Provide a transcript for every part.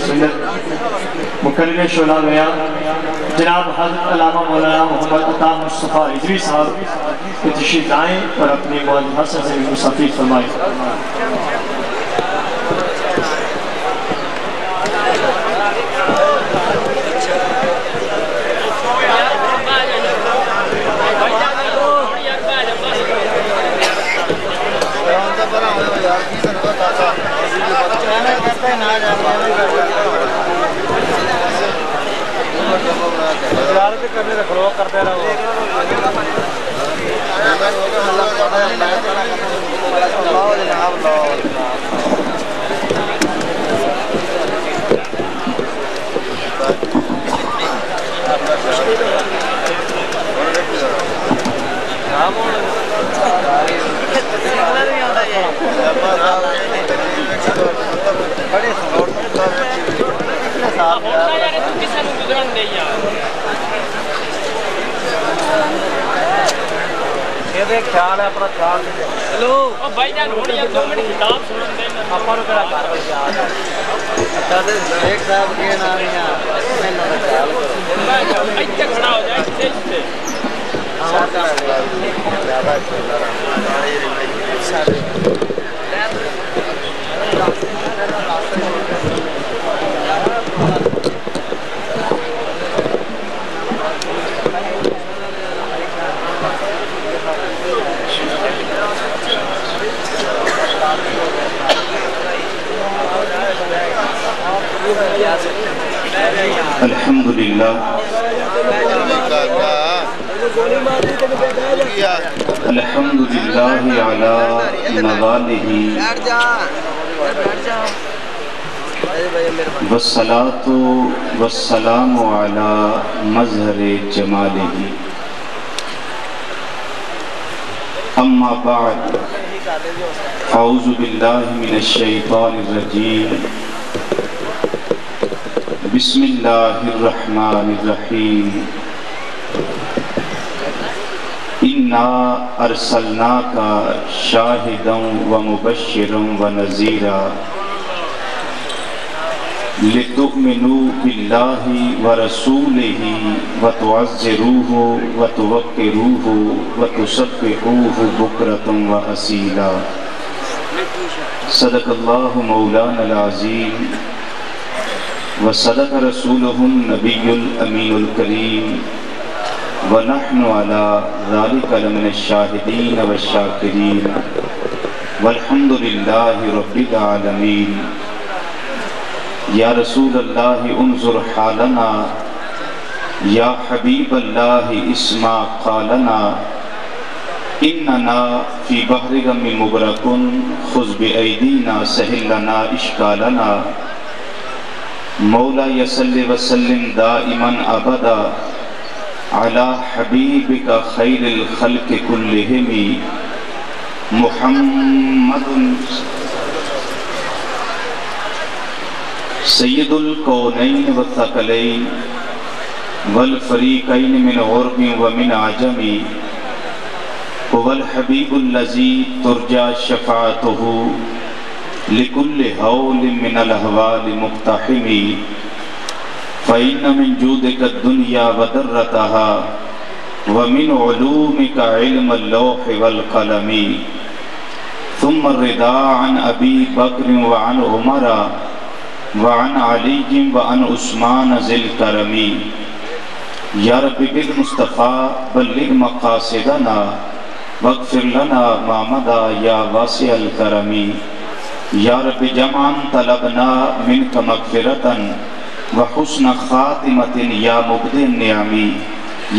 سنت مکرر شعلہ گیا جناب حضرت علامہ مولانا محمد عطا مصطفیٰ رضوی صاحب کے تشریف لائیں اور اپنی مولانا حسن سے مصافی فرمائیں. کرنے رکھو کرتے رہو خیال ہے اپنا خیال ہلو بھائی جان ہونے یا 2 منٹ کتاب سنن دے اپا نو کیڑا گھر وچ یاد ہے اچھا تے ایک صاحب کے نام ہے میں نہ خیال کرو میں ایتھے کھڑا ہو جائے تے تے ہاں زیادہ الحمدللہ الحمدللہ علی نوالہ والصلاة والسلام علی مظہر جمالہ اما بعد اعوذ باللہ من الشیطان الرجیم بسم اللہ الرحمن الرحیم انا ارسلناک شاہدا ومبشرا ونذیرا لتؤمنوا باللہ ورسولہ وتعزروہ وتوقروہ وتسبحوہ بکرۃ واصیلا. صدق اللہ مولانا العظیم وصدق رسولہ النبی الامین الکریم ونحن علی ذلک لمن الشاہدین والشاکرین والحمدللہ رب العالمین. یا رسول اللہ انظر حالنا یا حبیب اللہ اسمع قالنا اننا فی بحر غم مغرق خذ بایدینا سہل لنا اشکالنا. مولا یصلی وسلم دائما ابدا علی حبیبک خیر الخلق کلہم محمد سید الکونین والثقلین والفریقین من غرب ومن عجم هو الحبیب الذی ترجى شفاعته لکل حول من الاحوال مقتحم فإن من جودك الدنيا وذرتها ومن علومك علم اللوح والقلم ثم الرضا عن أبي بكر وعن عمر وعن علي وعن عثمان ذي الكرم. یا رب بالمصطفیٰ بلغ مقاصدنا واغفر لنا ما مضى یا واسع الکرم. یا رب جمعاً طلبنا منك مغفرة وحسن خاتمة یا مبدع النعم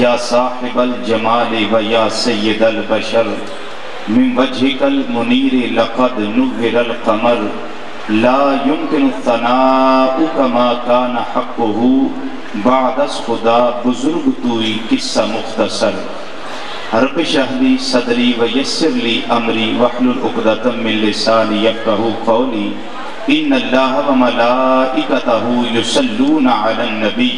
یا صاحب الجمال و یا سید البشر. من وجهك المنیر لقد نور القمر لا يمكن الثناء كما كان حقه بعد از خدا بزرگ توئی قصہ مختصر. رب اشرح لی صدری ویسر لی امری واحلل عقدۃ من لسانی یفقہوا قولی. ان اللہ وملائکتہ یصلون علی النبی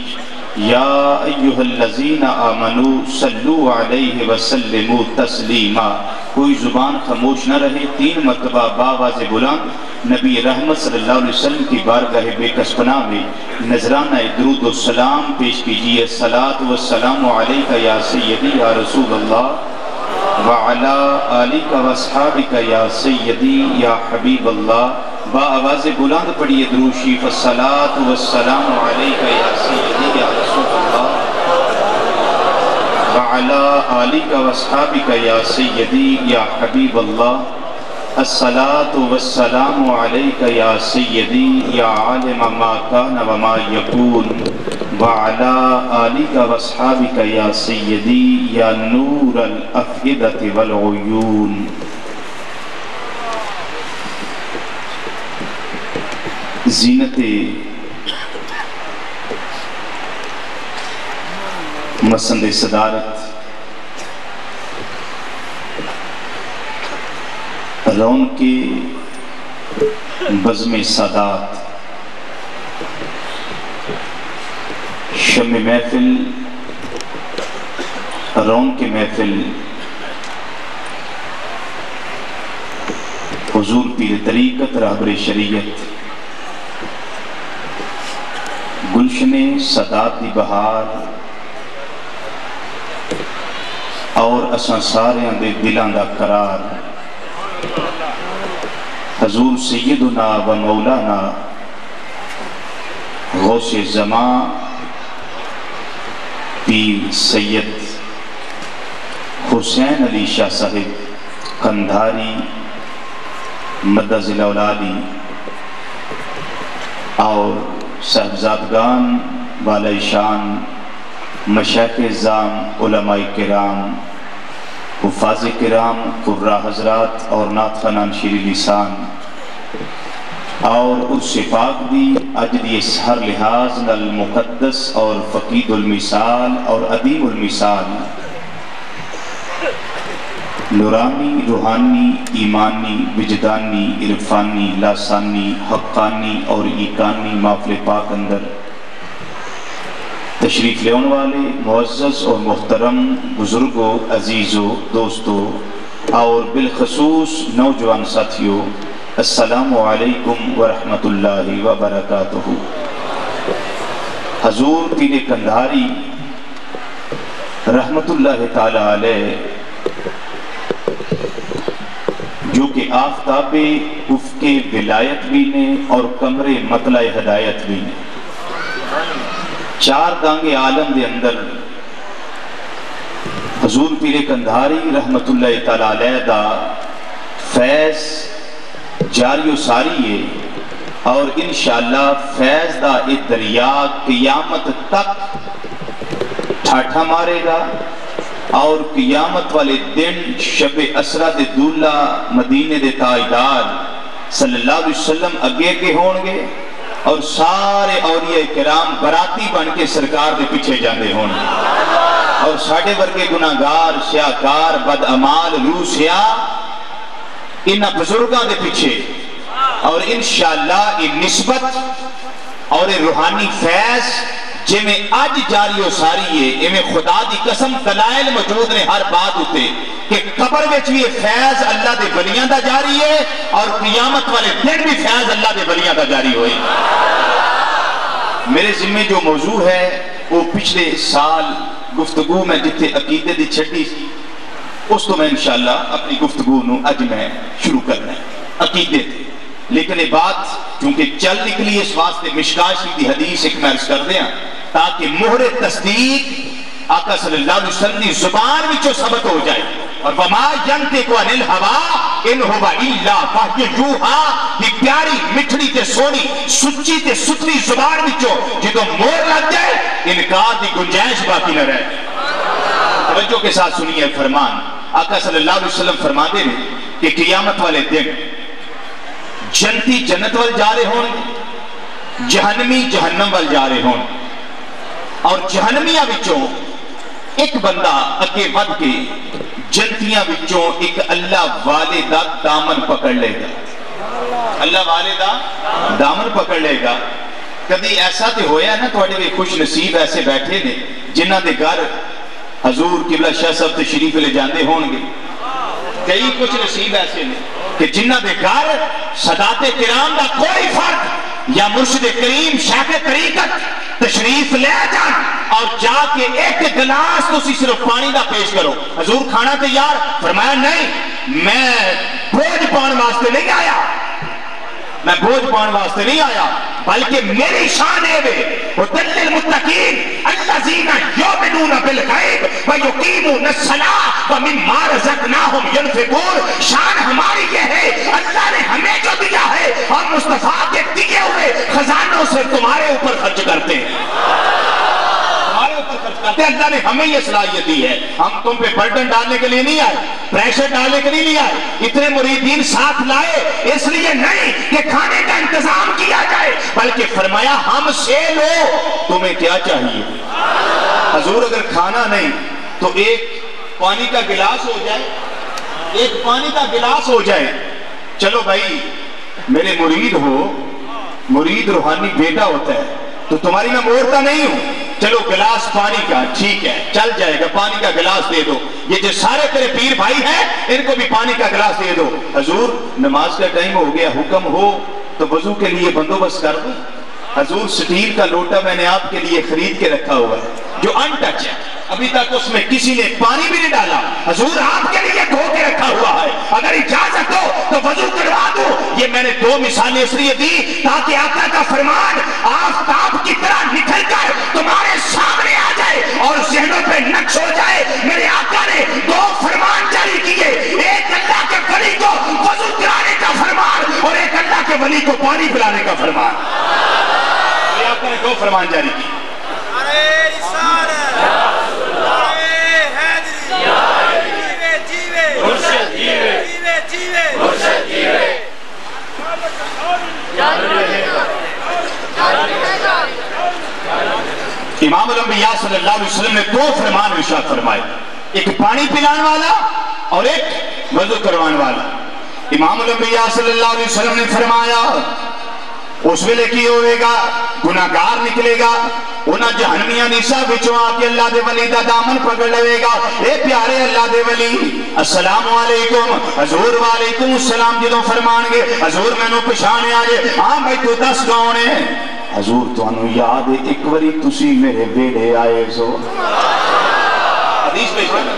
یا ایہا الذین آمنوا صلوا علیہ وسلموا تسلیما. کوئی زبان خاموش نہ رہے. 3 مرتبہ باواز بلند نبی رحمت صلی اللہ علیہ وسلم کی بارگاہ بے کسپنا میں نذرانہ درود و سلام پیش کیجئے. الصلاۃ والسلام علیک یا سیدی یا رسول اللہ وعلی آلک واصحابک یا سیدی یا حبیب اللہ. با آواز بلند پڑھیے درود شریف. الصلاۃ والسلام علیک یا سیدی یا رسول اللہ وعلی آلک واصحابک یا سیدی یا حبیب اللہ. الصلاۃ والسلام علیک یا سیدی یا عالم ما کان وما یکون وعلی آلک واصحابک یا سیدی یا نور الافئدۃ والعیون. زینت مسند صدارت، رونق بزم سادات، شمع محفل، رونق محفل، حضور پیر طریقت رہبر شریعت، گلشن سادات دی بہار اور اساں سارے دے دلاں دا قرار. حضور سیدنا و مولانا غوث زمان پیر سید حسین علی شاہ صاحب قندھاری مدد الاولالی اور صاحبزادگان بالا شان مشائخ اعظام علماء کرام حفاظ کرام قراء حضرات اور نعت خوانان شیریں لسان اور اس سے پاک بھی اجدی اس ہر لحاظ نل مقدس اور فقید المثال اور عدیم المثال نورانی روحانی ایمانی وجدانی عرفانی لاسانی حقانی اور ایکانی محفل پاک اندر تشریف لے آنے والے معزز اور محترم بزرگوں، عزیزوں، دوستوں اور بالخصوص نوجوان ساتھیوں، السلام علیکم ورحمۃ اللہ وبرکاتہ. حضور پیر قندھاری رحمت اللہ تعالی علیہ جو کہ آفتاب افق ولایت بھی نے اور کمر مطلع ہدایت بھی نے، 4 دانگ عالم دے اندر حضور پیر قندھاری رحمت اللہ تعالی علیہ دا فیض جاری و ساری ہے اور انشاءاللہ فیض دا ایک دریا قیامت تک ٹھاٹھا مارے گا اور قیامت والے دن شب اسرا دے دولہ مدینے دے تاجدار صلی اللہ علیہ وسلم اگے کے ہون گے اور سارے اولیاء کرام براتی بن کے سرکار دے پیچھے جاندے ہون گے اور ساڑھے ورگے گناہگار سیاکار بدعمال روح سیاہ انہا بزرگاں دے پیچھے اور انشاءاللہ ان نسبت اور روحانی فیض جے میں آج جاری و ساری ہے اے میں خدا دی قسم دلائل موجود نے ہر بات ہوتے کہ قبر وچ بھی فیض اللہ دے ولیاں دا جاری ہے اور قیامت والے دن بھی فیض اللہ دے ولیاں دا جاری ہوئی. میرے ذمہ جو موضوع ہے وہ پچھلے سال گفتگو میں جتنے عقیدے دی چھٹی اس تو میں انشاءاللہ اپنی گفتگو نو اج میں شروع کرنا ہے عقیدے تھے، لیکن یہ بات چونکہ چل نکلی اس واسطے مشکاہ شریف دی حدیث ایک میں عرض کر دیا تاکہ مہر تصدیق آقا صلی اللہ علیہ وسلم دی زبان وچوں ثبت ہو جائے. اور وما ینطق عن الہوا ان ہوا الا وحی یوحی، یہ پیاری مٹھڑی تے سونی سچی تے ستری زبان وچوں جدوں مہر لگ جائے انکار دی گنجائش باقی نہ رہے. توجہ کے ساتھ سنیے فرمان آقا صلی اللہ علیہ وسلم فرماتے ہیں کہ قیامت والے دن جنتی جنت وال جا رہے ہوں، جہنمی جہنم وال جا رہے ہوں اور جہنمیاں وچوں ایک بندہ اگے ود کے جنتیاں وچوں ایک اللہ والے دا دامن پکڑ لے گا. اللہ والے دا دامن پکڑ لے گا. کبھی ایسا تے ہویا نا تھوڑے بھی خوش نصیب ایسے بیٹھے نے جنہ دے گھر حضور قبلہ شاہ صاحب تشریف لے جاندے ہون گے کئی کچھ نصیب ایسے نے کہ جنہ دے گھر سادات کرام دا کوئی فرد یا مرشد کریم شیخ طریقت تشریف لے جان اور جا کے ایک گلاس تو صرف پانی دا پیش کرو، حضور کھانا تیار؟ فرمایا نہیں، میں بوجھ پان واسطے نہیں آیا، میں بوجھ پان واسطے نہیں آیا، بلکہ میری شان ہے وَدَلِّ الْمُتَّقِينَ الَّذِينَ يُؤْمِنُونَ بِالْغَيْبِ وَيُقِيمُونَ الصَّلَاةَ وَمِمَّا رَزَقْنَاهُمْ يُنْفِقُونَ۔ شان ہماری یہ ہے، اللہ نے ہمیں جو دیا ہے اور مصطفیٰ کے دیے ہوئے خزانوں سے تمہارے اوپر خرچ کرتے ہیں، اللہ نے ہمیں یہ صلاحیت دی ہے۔ ہم تم پہ برڈن ڈالنے کے لیے نہیں آئے، پریشر ڈالنے کے لیے نہیں آئے، اتنے مریدین ساتھ لائے اس لیے نہیں کہ کھانے کا انتظام کیا جائے، بلکہ فرمایا ہم سے لو تمہیں کیا چاہیے۔ حضور اگر کھانا نہیں تو ایک پانی کا گلاس ہو جائے، ایک پانی کا گلاس ہو جائے، چلو بھائی میرے مرید ہو، مرید روحانی بیٹا ہوتا ہے تو تمہاری میں موڑتا نہیں ہوں، چلو گلاس پانی کا ٹھیک ہے چل جائے گا، پانی کا گلاس دے دو، یہ جو سارے تیرے پیر بھائی ہیں ان کو بھی پانی کا گلاس دے دو۔ حضور نماز کا ٹائم ہو گیا، حکم ہو تو وضو کے لیے بندوبست کر دو۔ حضور سٹیل کا لوٹا میں نے آپ کے لیے خرید کے رکھا ہوا ہے جو ان ٹچ ہے، ابھی تک اس میں کسی نے پانی بھی نہیں ڈالا، حضور آپ کے لیے دھو کے رکھا ہوا ہے، اگر اجازت ہو تو وضو کروا دو۔ یہ میں نے دو مثالیں اس لیے دی تاکہ آقا کا فرمان آفتاب کی طرح نکل کر تمہارے سامنے آ جائے اور ذہنوں پہ نقش ہو جائے۔ میرے آقا نے دو فرمان جاری کیے، ایک اللہ کے ولی کو وضو کرانے کا فرمان اور ایک اللہ کے ولی کو پانی پلانے کا فرمان۔ میرے آقا نے دو فرمان جاری کیے۔ امام الانبیاء صلی اللہ علیہ وسلم نے دو فرمان ارشاد فرمائے، ایک پانی پلانے والا اور ایک وضو کروانے والا۔ امام الانبیاء صلی اللہ علیہ وسلم نے فرمایا اس ویلے کی ہوئے گا گناہگار نکلے گا، انہاں جہنمیاں نیسا بچوں آ کے اللہ دے ولی دا دامن پکڑ لے گا، اے پیارے اللہ دے ولی السلام علیکم، حضور وعلیکم السلام جدوں فرمان گے حضور میں نو پچھانے آجے، ہاں بھائی تو دس کون ہے؟ حضور تو انہوں یاد ہے ایک وری تسی میرے بیڑے آئے سو، حدیث پیش کرنا،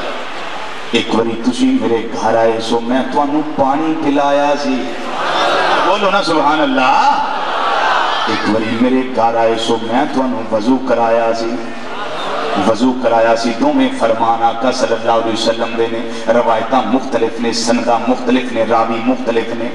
ایک وری تسی میرے گھر آئے سو میں تو انہوں پانی پلایا سی، بولو نا سبحان اللہ، ایک وری میرے گھر آئے سو میں تو انہوں وضو کرایا سی، وضو کرایا سی۔ دو میں فرمان آقا صلی اللہ علیہ وسلم دے نے، روایتہ مختلف نے، سندہ مختلف نے، راوی مختلف نے۔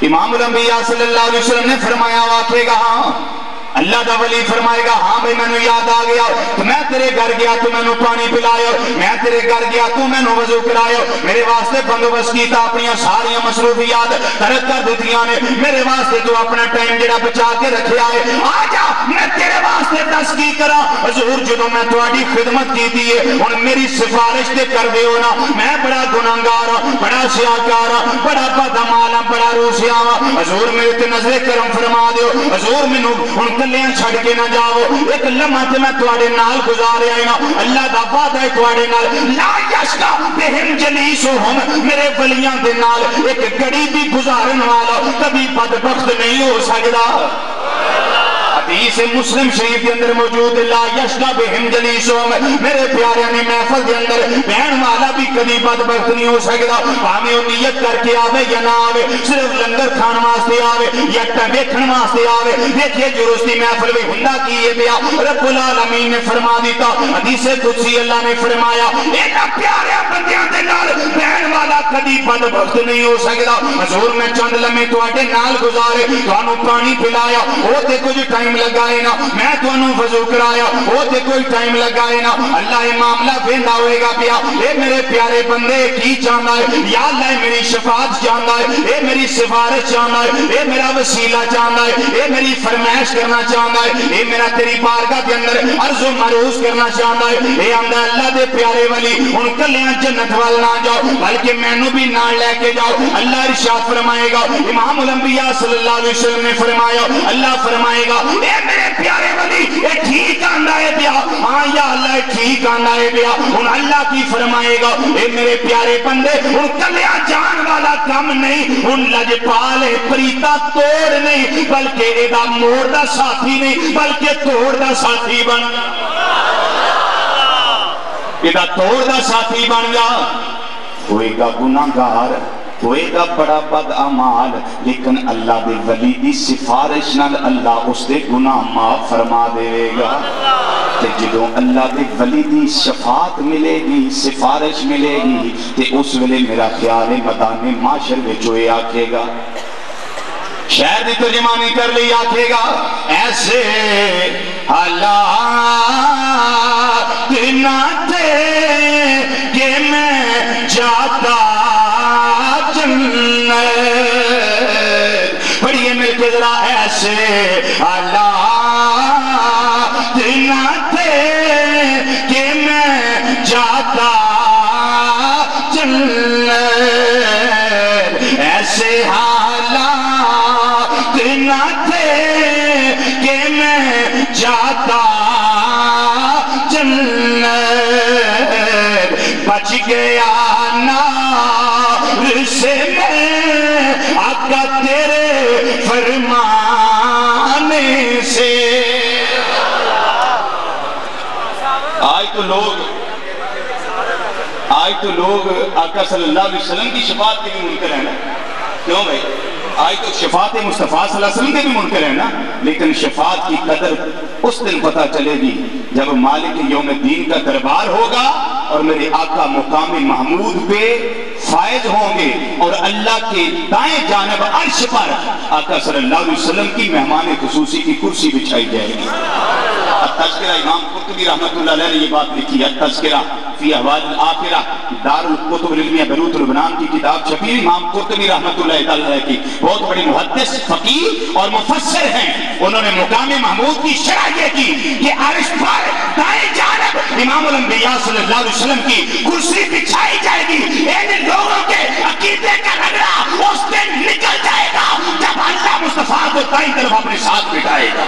امام الانبیاء صلی اللہ علیہ وسلم نے فرمایا واقعے گا ہاں، اللہ دا ولی فرمائے گا ہاں بھئی میں نے یاد آ گیا، تو میں تیرے گھر گیا تو میں نے پانی پلایا، میں تیرے گھر گیا تو میں نے وضو کرایا، میرے واسطے بندوبست کیتا، اپنی ساری مصروفیات ترک کر دیتیاں نے، میرے واسطے تو اپنا ٹائم جڑا بچا کے رکھے آئے، آجا میں تیرے واسطے دس کی کرا۔ حضور جدو میں تواڈی خدمت کی دیئے اور میری سفارش تے کر دے ہونا، میں بڑا گناہگار ہوں، بڑا سیاکار ہوں، بڑا بدعمال ہوں، بڑا روسیا ہوں، حضور میرے تے نظر کرم فرما دیو، حضور میں ان کلیاں چھڑ کے نہ جاؤ، ایک لمحہ تے میں تواڈے نال گزارے آئے نا، اللہ دا وعدہ ہے تواڈے نال، لا یشقا بہم جلیسہم، میرے ولیاں دے نال ایک گھڑی بھی گزارن والا کبھی بدبخت نہیں ہو سکتا۔ حدیث مسلم شریف کے اندر موجود لا یشقا بہم جلیسہم، میرے پیارے نے محفل کے اندر بہن والا بھی کبھی بدبخت نہیں ہو سکتا، ہمیں نیت کر کے آوے یا نہ آوے، صرف لنگر کھان واسطے آوے یا دیکھن واسطے آوے۔ دیکھئے جرستی محفل میں ہندا کیے پیا، رب العالمین نے فرما دیتا، حدیث قدسی اللہ نے فرمایا ایک پیارے بندیاں دے نال بہن والا کبھی بدبخت نہیں ہو سکتا۔ حضور میں چند لمحے تواڈے نال گزارے، تانوں پانی پلایا، او تے کچھ ٹائم لگائے نا، میں تانوں وضو کرایا، او تے کوئی ٹائم لگائے نا، اللہ یہ معاملہ ویندا ہوئے گا پیا، اے میرے پیارے بندے کی چاہتا ہے، یا اللہ میری شفاعت چاہتا ہے، اے میری سفارش چاہتا ہے، اے میرا وسیلہ چاہتا ہے، اے میری فرمائش کرنا چاہتا ہے، اے میرا تیری بارگاہ کے اندر عرض و معروض کرنا چاہتا ہے، اے آمدہ اللہ دے پیارے ولی ان کلیاں جنت وال نہ جاؤ بلکہ میں نو بھی نہ لے کے جاؤ۔ اللہ ارشاد فرمائے گا، امام الانبیاء صلی اللہ علیہ وسلم نے فرمایا، اللہ فرمائے گا اے میرے پیارے ولی اے ٹھیک آندہ ہے پیا ہاں یا اللہ ٹھیک آنا ہے بیا ان اللہ کی فرمائے گا اے میرے پیارے بندے ان کلیا جان والا کام نہیں ان لجپال پریتا توڑ نہیں بلکہ ایدہ موڑ دا ساتھی نہیں بلکہ توڑ دا ساتھی بن ایدہ توڑ دا ساتھی بن جا ہوئے گا گناہگار ہوئے گا بڑا بد اعمال لیکن اللہ دے ولی دی سفارش نال اللہ اس دے گناہ معاف فرما دے گا تے جدوں اللہ دے ولی دی شفاعت ملے گی سفارش ملے گی تے اس ویلے میرا خیال ہے میدان معاشر وچ ہوئے آکھے گا شاید دی ترجمانی کر لی آکھے گا ایسے حالات نہ تھے کہ میں جاتا جنت پڑھئے مل کے ذرا ایسے حالات نہ تھے کہ میں جاتا جنت ایسے حالات نہ تھے کہ میں جاتا جنت بچ گیا نار سے میں آقا تیرے فرمانے سے آج تو لوگ آقا صلی اللہ علیہ وسلم کی شفاعت کے بھی منکر ہیں نا کیوں بھائی آج تو شفاعت مصطفیٰ صلی اللہ علیہ وسلم کے بھی منکر ہیں نا لیکن شفاعت کی قدر اس دن پتہ چلے گی جب مالک یوم الدین کا دربار ہوگا اور میرے آقا مقام محمود پہ فائز ہوں گے اور اللہ کے دائیں جانب عرش پر آقا صلی اللہ علیہ وسلم کی مہمان خصوصی کی کرسی بچھائی جائے گی التذکرہ امام قرطبی رحمت اللہ علیہ نے یہ بات لکھی ہے التذکرہ فی احوال الآخرہ دار الکتب العلمیہ بیروت لبنان کی کتاب چھپی امام قرطبی رحمت اللہ علیہ کی بہت بڑی محدث فقیہ اور مفسر ہیں انہوں نے مقام محمود کی شرح یہ کی کہ عرش پر دائیں جانب امام الانبیاء صلی اللہ علیہ وسلم کی کرسی بچھائی جائے گی ان لوگوں کے عقیدے کا رگڑا اس دن نکل جائے گا جب اللہ مصطفیٰ کو دائیں طرف اپنے ساتھ بٹھائے گا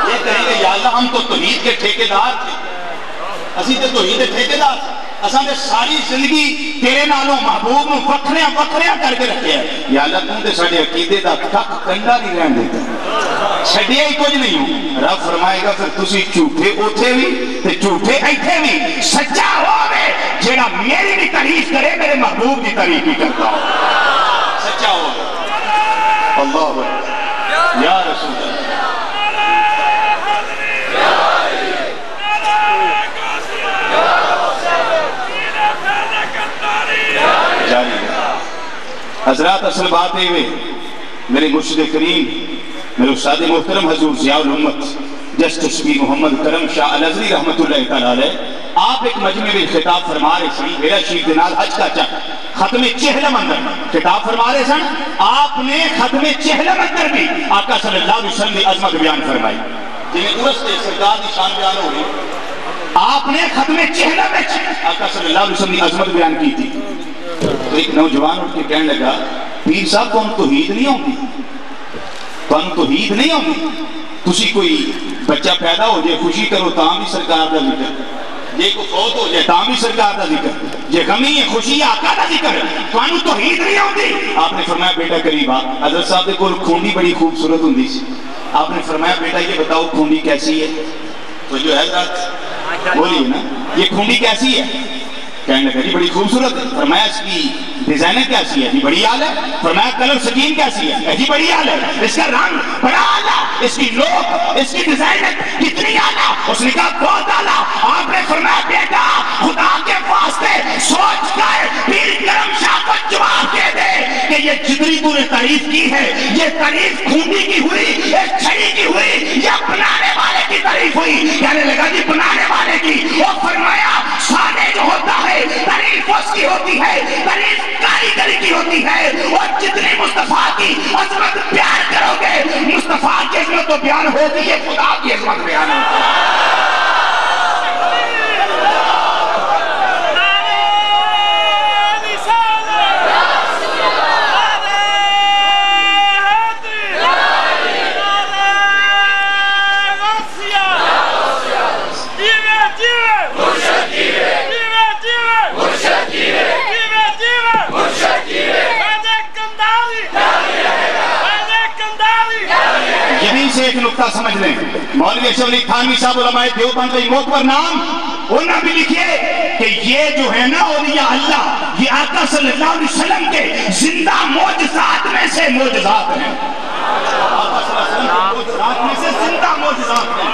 یہ کہیں گے یا اللہ ہم تو توحید کے ٹھیکیدار تھے اسی تے توحید کے ٹھیکیدار اساں نے ساری زندگی تیرے نالوں محبوب وکھریاں کر کے رکھے ہیں یا اللہ تم تے ساڈے عقیدے دا تک کنڈا نہیں رہن دیتا چھڈیا ہی کچھ نہیں ہوں رب فرمائے گا پھر تسی جھوٹے اوتھے بھی تے جھوٹے ایتھے بھی سچا ہوے جیڑا میری بھی تعریف کرے میرے محبوب کی تعریف بھی کرتا ہو سچا ہوگا اللہ یا رسول اللہ حضرات اصل بات ہے میرے مرشد کریم میرے استاد محترم حضور ضیاء الامت جسٹس پیر محمد کرم شاہ الازری رحمت اللہ تعالیٰ علیہ آپ ایک مجمع میں خطاب فرما رہے سن میرا شیخ دنال حج کا چک ختم چہلم اندر خطاب فرما رہے سن آپ نے ختم چہلم اندر بھی آقا صلی اللہ علیہ وسلم کی عظمت بیان فرمائی جنہیں درست سرکار کی شان بیان ہو رہی آپ نے ختم چہلم میں آقا صلی اللہ علیہ وسلم کی عظمت بیان کی تھی تو ایک نوجوان اٹھ کے کہنے لگا پیر صاحب تم توحید نہیں ہوگی تم توحید نہیں ہوگی تسی کوئی بچہ پیدا ہو جائے خوشی کرو تاں بھی سرکار دا ذکر یہ کوئی فوت ہو جائے تاں بھی سرکار دا ذکر یہ غمی ہے خوشی ہے آقا دا ذکر تمہیں توحید نہیں ہوگی آپ نے فرمایا بیٹا قریب آ حضرت صاحب دے کول کھونڈی بڑی خوبصورت ہوندی سی آپ نے فرمایا بیٹا یہ بتاؤ کھونڈی کیسی ہے تو جو ہے حضرت بولیے نا یہ کھونڈی کیسی ہے کہنے لگا جی بڑی خوبصورت ہے فرمایا اس کی ڈیزائنر کیسی ہے جی بڑی آل ہے فرمایا کلر سکین کیسی ہے جی بڑی آل ہے اس کا رنگ بڑا آلہ اس کی لوک اس کی ڈیزائنر کتنی آلہ اس نے کہا بہت آلہ آپ نے فرمایا بیٹا خدا کے واسطے سوچ کر پیر کرم شاہ کو جواب دے دے کہ یہ جتنی تو نے تعریف کی ہے یہ تعریف کھونڈی کی ہوئی ایک چھڑی کی ہوئی یا بنانے والے کی تعریف ہوئی کہنے لگا جی بنانے والے کی وہ فرمایا سانے جو ہوتا ہے تعریف اس کی ہوتی ہے تعریف کاریگری کی ہوتی ہے اور جتنی مصطفیٰ کی عظمت بیان کرو گے مصطفیٰ کی عظمت تو بیان ہوگی یہ خدا کی عظمت بیان ہوگی سے ایک نقطہ سمجھ لیں، مولوی اشرف علی تھانوی صاحب علماء دیوبند کا موتبر نام، انہوں بھی لکھیے کہ یہ جو ہے نا اولیاء اللہ، یہ آقا صلی اللہ علیہ وسلم کے زندہ معجزات میں سے معجزات ہیں، آقا صلی اللہ علیہ وسلم کے معجزات میں سے زندہ معجزات ہیں،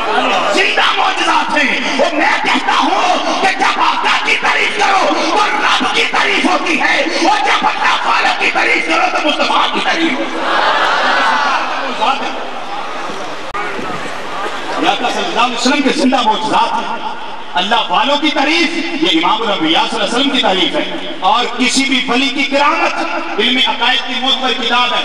زندہ معجزات ہیں۔ اور میں کہتا ہوں کہ جب آقا کی تعریف کرو تو رب کی تعریف ہوتی ہے، اور جب اللہ والوں کی تعریف کرو تو مصطفیٰ کی تعریف ہوتی ہے۔ یا آقا صلی اللہ علیہ وسلم کے زندہ معجزات ہیں، اللہ والوں کی تعریف یہ امام الانبیاء صلی اللہ علیہ وسلم کی تعریف ہے۔ اور کسی بھی ولی کی کرامت علم عقائد کی معتبر کتاب ہے،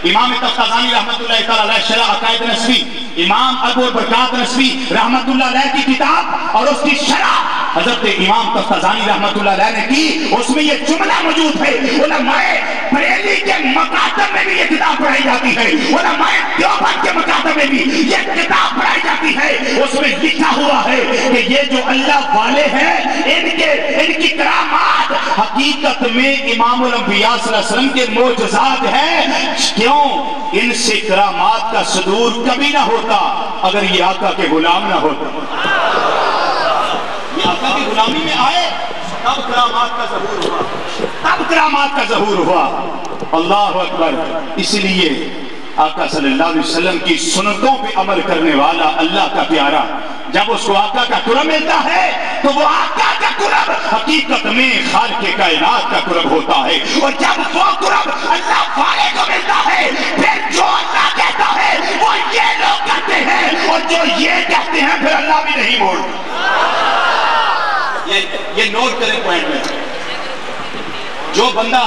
امام تفتازانی رحمت اللہ تعالی علیہ شرح عقائد نسوی، امام ابو البرکات نسوی رحمت اللہ علیہ کی کتاب اور اس کی شرح حضرت امام تفتازانی رحمت اللہ علیہ نے کی، اس میں یہ جملہ موجود ہے، علماء بریلی کے مکاتب میں بھی یہ کتاب پڑھائی جاتی ہے، علماء دیوبند کے مکاتب میں بھی یہ کتاب پڑھائی جاتی ہے، اس میں لکھا ہوا ہے کہ یہ جو اللہ والے ہیں ان کی کرامات حقیقت میں امام الانبیاء صلی اللہ علیہ وسلم کے معجزات ہیں۔ کیوں؟ ان سے کرامات کا صدور کبھی نہ ہوتا اگر یہ آقا کے غلام نہ ہوتا، یہ آقا کی غلامی میں آئے تب کرامات کا ظہور ہوا، تب کرامات کا ظہور ہوا۔ اللہ اکبر۔ اس لیے آقا صلی اللہ علیہ وسلم کی سنتوں پہ عمل کرنے والا اللہ کا پیارا جب اس کو آقا کا قرب ملتا ہے تو وہ آقا کا قرب حقیقت میں خالق کائنات کا قرب ہوتا ہے، اور جب وہ قرب اللہ والے کو ملتا ہے پھر جو اللہ کہتا ہے وہ یہ لوگ کہتے ہیں، اور جو یہ کہتے ہیں پھر اللہ بھی نہیں موڑتا۔ یہ نوٹ کریں پوائنٹ میں، جو بندہ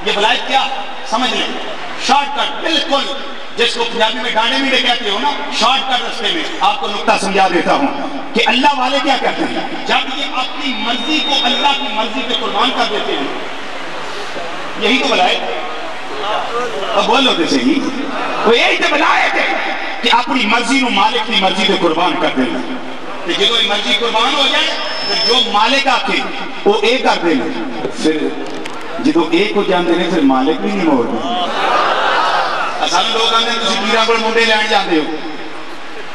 یہ ولایت کیا سمجھ لیں، شارٹ کٹ بالکل جس کو پنجابی میں ڈانڈے میں کہتے ہو نا، شارٹ کٹ رستے میں آپ کو نقطہ سمجھا دیتا ہوں کہ اللہ والے کیا کہتے ہیں جب یہ اپنی مرضی کو اللہ کی مرضی پہ قربان کر دیتے ہیں، یہی تو ولایت، اب بولو تو صحیح، وہ یہی تو ولایت ہے کہ اپنی مرضی نو مالک کی مرضی پہ قربان کر دینا، کہ جدو مرضی قربان ہو جائے پھر جو مالک آکے وہ اے کر دینا، پھر جدو اے کو جان دینے پھر مالک بھی نہیں موڑنا۔ ایسان لوگ آنے تسی پیران کو منڈے لین جاندے ہو،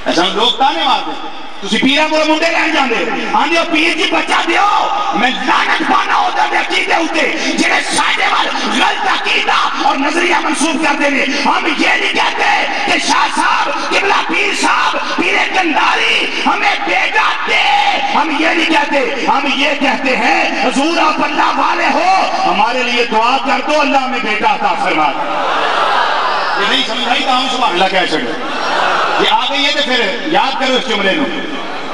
ایسان لوگ تانے مارتے تسی پیران کو منڈے لین جاندے ہو، آندے ہو پیر جی بچا دیو، میں لعنت پانا ہوتا دے عقیدے ہوتے جنہیں سائدے وال غلط عقیدہ اور نظریہ منسوخ کر دینے۔ ہم یہ نہیں کہتے کہ شاہ صاحب قبلہ پیر صاحب پیر کنداری ہمیں بیٹا دے، ہم یہ نہیں کہتے، ہم یہ کہتے ہیں حضور آپ اللہ والے ہو، ہمارے لیے دعا کر دو اللہ ہمیں بیٹا عطا فرما دے۔ یہ نہیں سمجھائی تو ہم سبحان اللہ کہہ سکتے، یہ آ گئی ہے تو پھر یاد کرو اس جملے میں،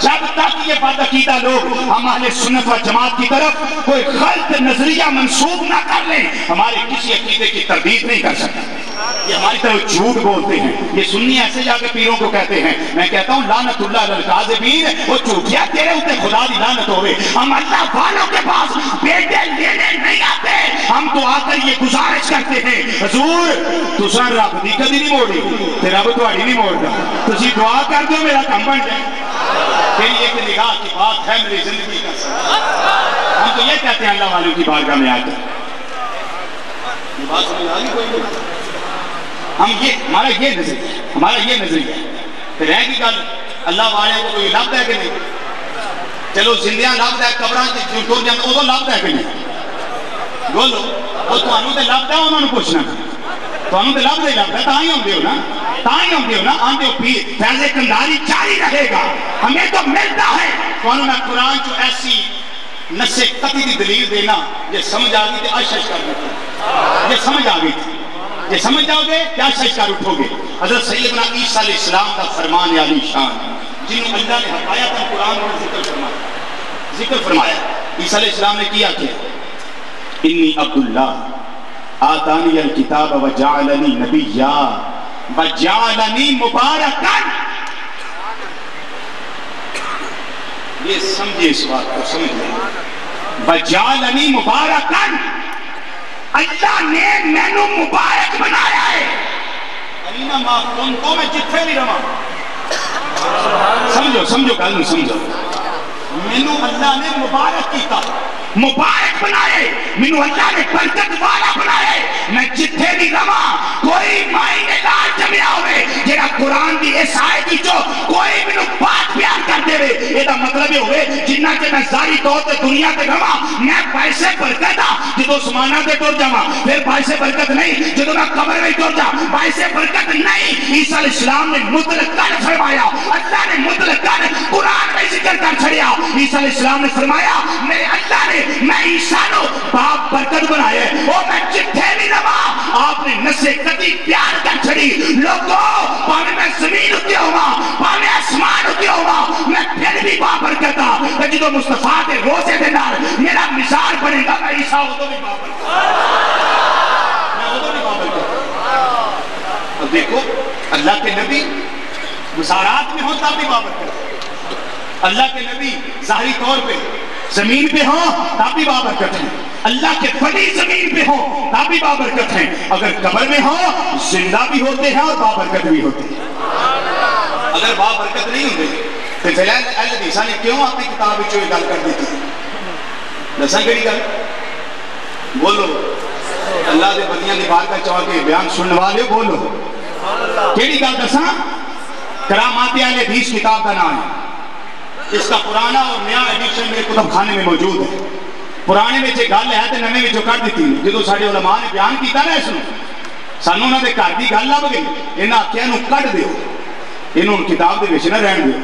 جب تک یہ بد عقیدہ لوگ ہم اہل سنت و جماعت کی طرف کوئی غلط نظریہ منسوخ نہ کر لیں، ہمارے کسی عقیدے کی تردید نہیں کر سکتے۔ یہ ہماری طرف جھوٹ بولتے ہیں، یہ سنی ایسے جا کے پیروں کو کہتے ہیں، میں کہتا ہوں لعنت اللہ علی الکاذبین، وہ جھوٹیا تیرے اوپر خدا دی لعنت ہوئے۔ ہم اللہ والوں کے پاس بیٹے لینے نہیں آتے، ہم تو آ کر یہ گزارش کرتے ہیں حضور تساں رب دی کدی نہیں موڑی تے رب تہاڈی نہیں موڑدا، تسی دعا کر دو میرا کم بن جائے۔ تیری ایک نگاہ کی بات ہے میری زندگی کا سر، ہم تو یہ کہتے ہیں اللہ والوں کی بارگاہ میں آ کر، یہ بات سمجھ آ گئی کوئی نہیں؟ ہم یہ ہمارا یہ نظریہ پھر رہ گی گل اللہ والے کو کوئی لبدا ہے کہ نہیں؟ چلو زندیاں لبدا ہے، قبراں تے ٹر جاندے ادو لبدا ہے کہ نہیں؟ بولو، وہ تانوں تے لبدا انہاں نوں پوچھنا، تانوں تے لبدا ہی لبدا، تاں ہی ہوندے ہو نا، تاں ہی ہوندے ہو نا، آندے ہو پیر فیض کنداری جاری رہے گا، ہمیں تو ملتا ہے۔ تانوں میں قرآن چ ایسی نص قطعی دی دلیل دینا، یہ سمجھ آ گئی تے اشش کر دیتے، یہ سمجھ آ گئی تھی، یہ سمجھ جاؤ گے کیا شش کر اٹھو گے۔ حضرت سیدنا عیسیٰ علیہ السلام کا فرمان علی شان، جنہوں اللہ نے حقایت قرآن میں ذکر فرمایا، عیسیٰ علیہ السلام نے کیا کہ انی عبداللہ آتانی الکتاب وجعلنی نبیا وجعلنی مبارکا۔ یہ سمجھے اس بات کو، سمجھ لیں، وجعلنی مبارکا، اللہ نے مینو مبارک بنایا ہے، ارینا ما کنتو، میں جتھے بھی رہا، سمجھو گل نہیں سمجھو، مینو اللہ نے مبارک کیتا مبارک بنائے مینو اللہ نے برکت والا بنائے میں جتھے بھی رواں کوئی معنی دار جمیا ہوئے جڑا قرآن دی اس آیت وچوں کوئی مینو بات بیان کر دے اے دا مطلب یہ ہوئے جنہ کہ میں ظاہری طور تے دنیا تے رواں میں پیسے برکت جدو سمانہ تے ٹر جاواں پھر پیسے برکت نہیں جدو میں قبر میں ٹر جا پیسے برکت نہیں عیسیٰ علیہ السلام نے مطلق کر فرمایا اللہ نے مطلق کر قرآن میں ذکر کر چھڑیا عیسیٰ علیہ السلام نے فرمایا میرے اللہ نے میں عیسیٰ نو باپ برکت بنائے وہ میں جتھے بھی رواں آپ نے نسے کدی پیار کر چھڑی لوگوں پانے میں زمین ہوتی ہوا پانے آسمان ہوتی ہوا میں پھر بھی باپ برکت جدو مصطفیٰ کے روزے دے نال میرا مثال بنے گا میں عیسیٰ ہو تو بھی باپ برکت میں ہو تو بھی باپ برکت اب دیکھو اللہ کے نبی مسارات میں ہوں تب بھی باپ برکت اللہ کے نبی ظاہری طور پہ زمین پہ ہوں تب بھی بابرکت ہیں اللہ کے ولی زمین پہ ہوں تب بھی بابرکت ہیں اگر قبر میں ہوں زندہ بھی ہوتے ہیں اور بابرکت بھی ہوتے ہیں اگر بابرکت نہیں ہوتے تو فی الحال اہل حدیث نے کیوں اپنی کتاب وچوں یہ گل کر دیتی دساں کیڑی گل بولو اللہ دے بندیاں دی بارگاہ چاہ کے بیان سننے والے بولو کیڑی گل دساں کرامات اہل حدیث کتاب کا نام ہے اس کا پرانا اور نیا ایڈیشن میرے کتب خانے میں موجود ہے پرانے میں جو گل ہے تو نویں میں جو کر دیتی جدو سارے علماء نے بیان کیتا نا اس سانو انہوں نے گھر کی گل لب گئی انہاں آخیا انہوں کٹ دیو انہوں کتاب دے وچ نہ رہن دیو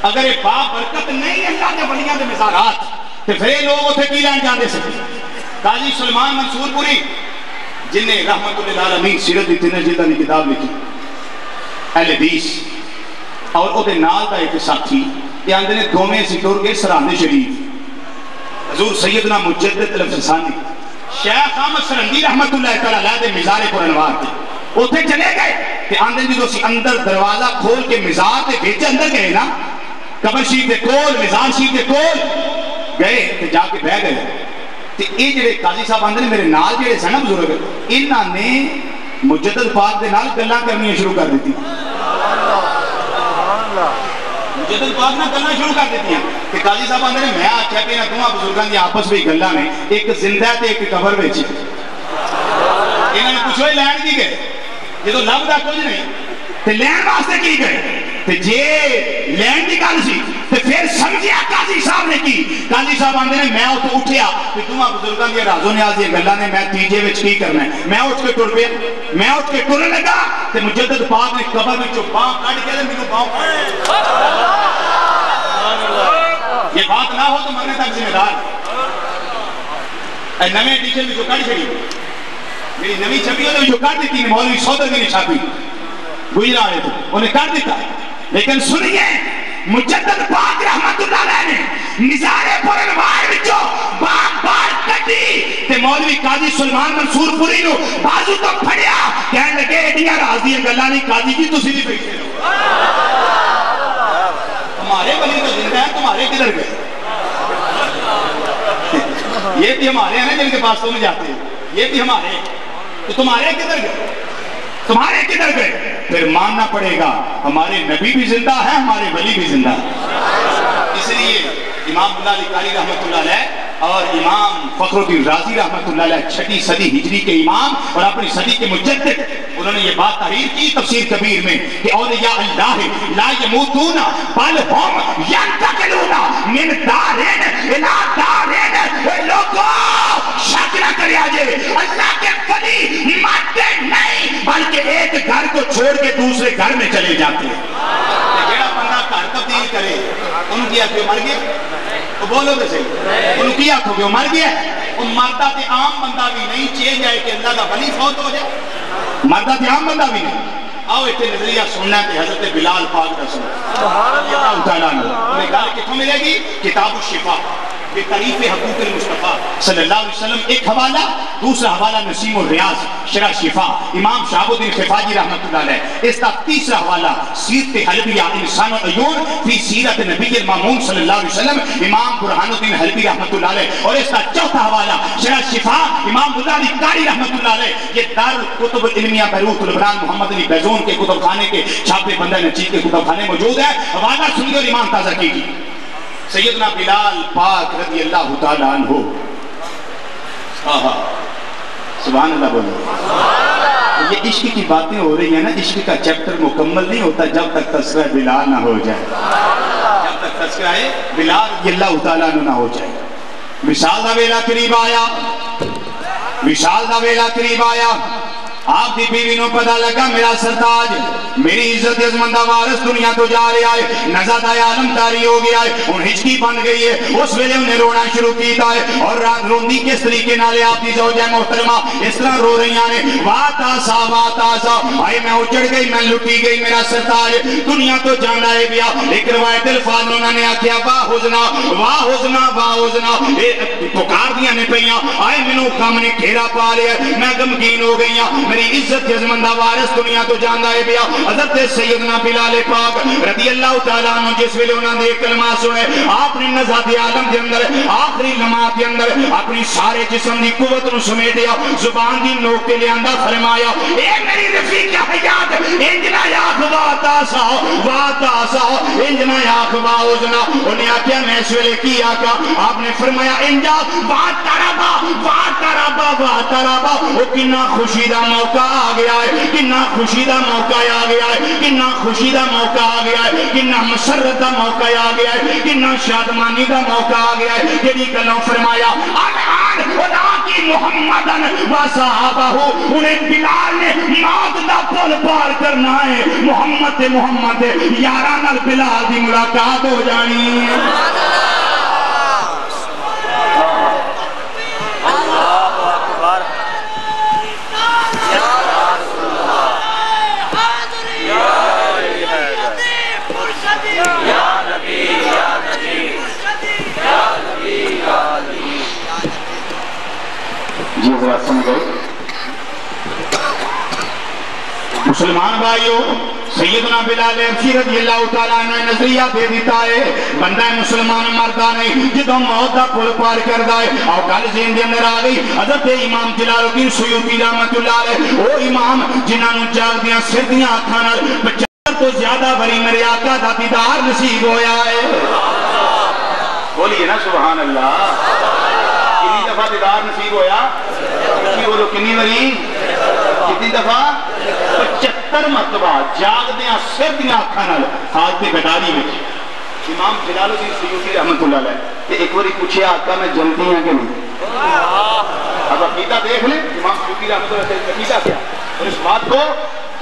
اگر یہ باپ برکت نہیں اللہ کے ولیاں دے مزارات تو پھر لوگ اتنے کی لین جاندے سے قاضی سلیمان منصور پوری جن نے رحمت للعالمین سیرت دی تین جلداں دی کتاب لکھی اہل حدیث اور وہ نال دا ایک ساتھی یہ آندے نے دومیں سی ٹور کے سراندے شریف حضور سیدنا مجدد الفسانی شیخ احمد سرندی رحمت اللہ تعالیٰ دے مزار پر انوار تھے اتنے چلے گئے کہ آندے جدو سی اندر دروازہ کھول کے مزار دے بیچے اندر گئے نا قبر شریف دے کول مزار شریف دے کول گئے تو جا کے بہ گئے تو یہ جڑے قاضی صاحب آندے نے میرے نال جڑے سن بزرگ انہاں نے مجدد پاک دے نال گلاں کرنی شروع کر دیتی مجدد پاک نہ کرنا شروع کر دیتی ہیں کہ قاضی صاحب آندے نے میں آکھیا کہ انہاں دوواں بزرگاں دی آپس وچ گلاں نے ایک زندہ تے ایک قبر وچ انہاں نے پوچھو لین کی گئے جدو لبدا کچھ نہیں تے لین واسطے کی گئے تے جے لین دی گل سی تے پھر سمجھیا قاضی صاحب نے کی قاضی صاحب آندے نے میں اوتھے اٹھیا تے دوواں بزرگاں دی راز و نیاز دی گلاں نے میں تیجے وچ کی کرنا ہے میں اٹھ کے ٹر پیا میں اٹھ کے ٹرن لگا تے مجدد پاک نے قبر وچوں باں کڈ کے مینوں باں یہ بات نہ ہو تو مرنے تک ذمہ دار نویں ایڈیشن میں جو کٹ چھڑی میری نویں چھپی ہوئی جو کٹ دیتی مولوی سودر کی چھاپی گجرا رہے تھے انہیں کر دیتا لیکن سنیے مجدد پاک رحمت اللہ علیہ نے مزارے پر انوار وچوں بار بار کٹی تے مولوی قاضی سلیمان منصور پوری نو بازو تو پھڑیا کہنے لگے ایڈیاں راز دیاں گلاں نہیں قاضی جی تسی بھی بیٹھے رہو ہمارے ولی تو زندہ ہیں تمہارے کدھر گئے یہ بھی ہمارے ہیں جن کے پاس تم جاتے ہیں یہ بھی ہمارے ہیں تو تمہارے کدھر گئے تمہارے کدھر گئے پھر ماننا پڑے گا ہمارے نبی بھی زندہ ہے ہمارے ولی بھی زندہ ہے اس لیے امام اللہ علی قاری رحمت اللہ علیہ اور امام فخر الدین رازی رحمت اللہ علیہ 6 صدی ہجری کے امام اور اپنی صدی کے مجدد انہوں نے یہ بات تحریر کی تفسیر کبیر میں کہ اولیاء اللہ لا یموتون بل ہم ینتقلون من دارین الى دارین اے لوگوں شک نہ کرے آجے اللہ کے ولی مرتے نہیں بلکہ ایک گھر کو چھوڑ کے دوسرے گھر میں چلے جاتے ہیں جیڑا بندہ گھر تبدیل کرے ان کی آنکھیں مر گئے تو بولو گے صحیح ان کی آنکھوں مر گیا ان مردہ تے عام بندہ بھی نہیں چاہے جائے کہ اللہ کا ولی فوت ہو جائے مردہ تے عام بندہ بھی نہیں آؤ ایک نظریہ سننا کہ حضرت بلال پاک کا سننا اللہ تعالیٰ نے انہیں کہا کتوں ملے گی کتاب الشفا بتعریف حقوق المصطفیٰ صلی اللہ علیہ وسلم ایک حوالہ دوسرا حوالہ نسیم الریاض شرح شفا امام شہاب الدین خفاجی رحمت اللہ علیہ اس کا تیسرا حوالہ سیرت حلبیہ انسان العیون فی سیرت نبی المامون صلی اللہ علیہ وسلم امام برہان الدین حلبی رحمت اللہ علیہ اور اس کا چوتھا حوالہ شرح شفا امام اللہ علی قاری رحمت اللہ علیہ یہ دار الکتب العلمیہ بیروت لبنان محمد علی بیزون کے کتب خانے کے چھاپے بندہ نچید کے کتب خانے موجود ہے حوالہ سنیے اور ایمان تازہ کیجیے سیدنا بلال پاک رضی اللہ تعالیٰ عنہ، سبحان اللہ بولو۔ یہ عشق کی باتیں ہو رہی ہیں نا، عشق کا چیپٹر مکمل نہیں ہوتا جب تک تذکرہ بلال نہ ہو جائے، جب تک تذکرہ بلال رضی اللہ تعالیٰ عنہ نہ ہو جائے۔ وصال دا ویلا قریب آیا، وصال دا ویلا قریب آیا، آپ دی بیوی نو پتہ لگا میرا سرتاج، میری عزت عظمت دا وارث دنیا تو جا رہا ہے، نزد عالم تاری ہو گیا ہے، ان ہچکی بن گئی ہے۔ اس ویلے انہیں رونا شروع کیتا ہے، اور روندی کس طریقے نالے آپ دی زوجہ محترمہ اس طرح رو رہی ہیں، واتاسا واتاسا، آئے میں اچڑ گئی، میں لٹی گئی، میرا سرتاج دنیا تو جانا ہے بیا۔ ایک روایت الفاظ انہوں نے آکھیا واہ حزنا واہ حزنا واہ حزنا، پکار دیا نے پہیاں، آئے منو غم نے گھیرا پا لیا، میں غمگین ہو گئی ہوں، میری عزت عظمت دا وارث دنیا تو جانا ہے بیا۔ حضرت سیدنا بلال پاک رضی اللہ تعالیٰ عنہ جس ویلے انہوں نے ایک کلمہ سنے، آپ نے نزاد عالم دے اندر آخری لمحات دے اندر اپنی سارے جسم دی قوت نو سمیٹ دیا، زبان دی نوک کے لئے اندر فرمایا، اے میری رفیق حیات انجنا یاخ واتاسا واتاسا، انجنا یاخ واوزنا۔ انہیں آکیا میں اس ویلے کی آکا، آپ نے فرمایا انجا واترابا واترابا واترابا، وہ کنا خوشی دا موقع آ گیا ہے، کنا خوشی دا موقع آ گیا ہے، کنا خوشی دا موقع آ گیا ہے، کنا مسرت دا موقع آ گیا ہے، کنا شادمانی دا موقع آ گیا ہے۔ جڑی گلوں فرمایا الان خدا کی محمدن و صحابہ، انہیں بلال نے موت دا پل پار کرنا ہے، محمد محمد یاران البلال دی ملاقات ہو جانی ہے۔ مسلمان بھائیو، سیدنا بلال حبشی رضی اللہ تعالیٰ عنہ نظریہ دے دیتا ہے، بندہ مسلمان مردہ نہیں جدو موت دا پل پار کر دائے۔ اور کل زین دے اندر آ گئی حضرت امام جلال الدین سیوطی رحمت اللہ علیہ، وہ امام جنہاں نو جاگ دیاں سردیاں آکھانا 75 تو زیادہ بری میرے آقا دا دیدار نصیب ہویا ہے۔ بولیے نا سبحان اللہ، کنی دفعہ دیدار نصیب ہویا؟ کی بولو کنی بری؟ کتنی دفعہ؟ 75 مرتبہ جاگ دیاں سردیاں آکھانا حالت بیداری میں۔ امام جلال الدین سیوطی رحمت اللہ علیہ کہ ایک باری پوچھے آقا میں جنتی ہیں کہ نہیں؟ اب عقیدہ دیکھ لیں امام سیوطی رحمت اللہ علیہ عقیدہ کیا، اور اس بات کو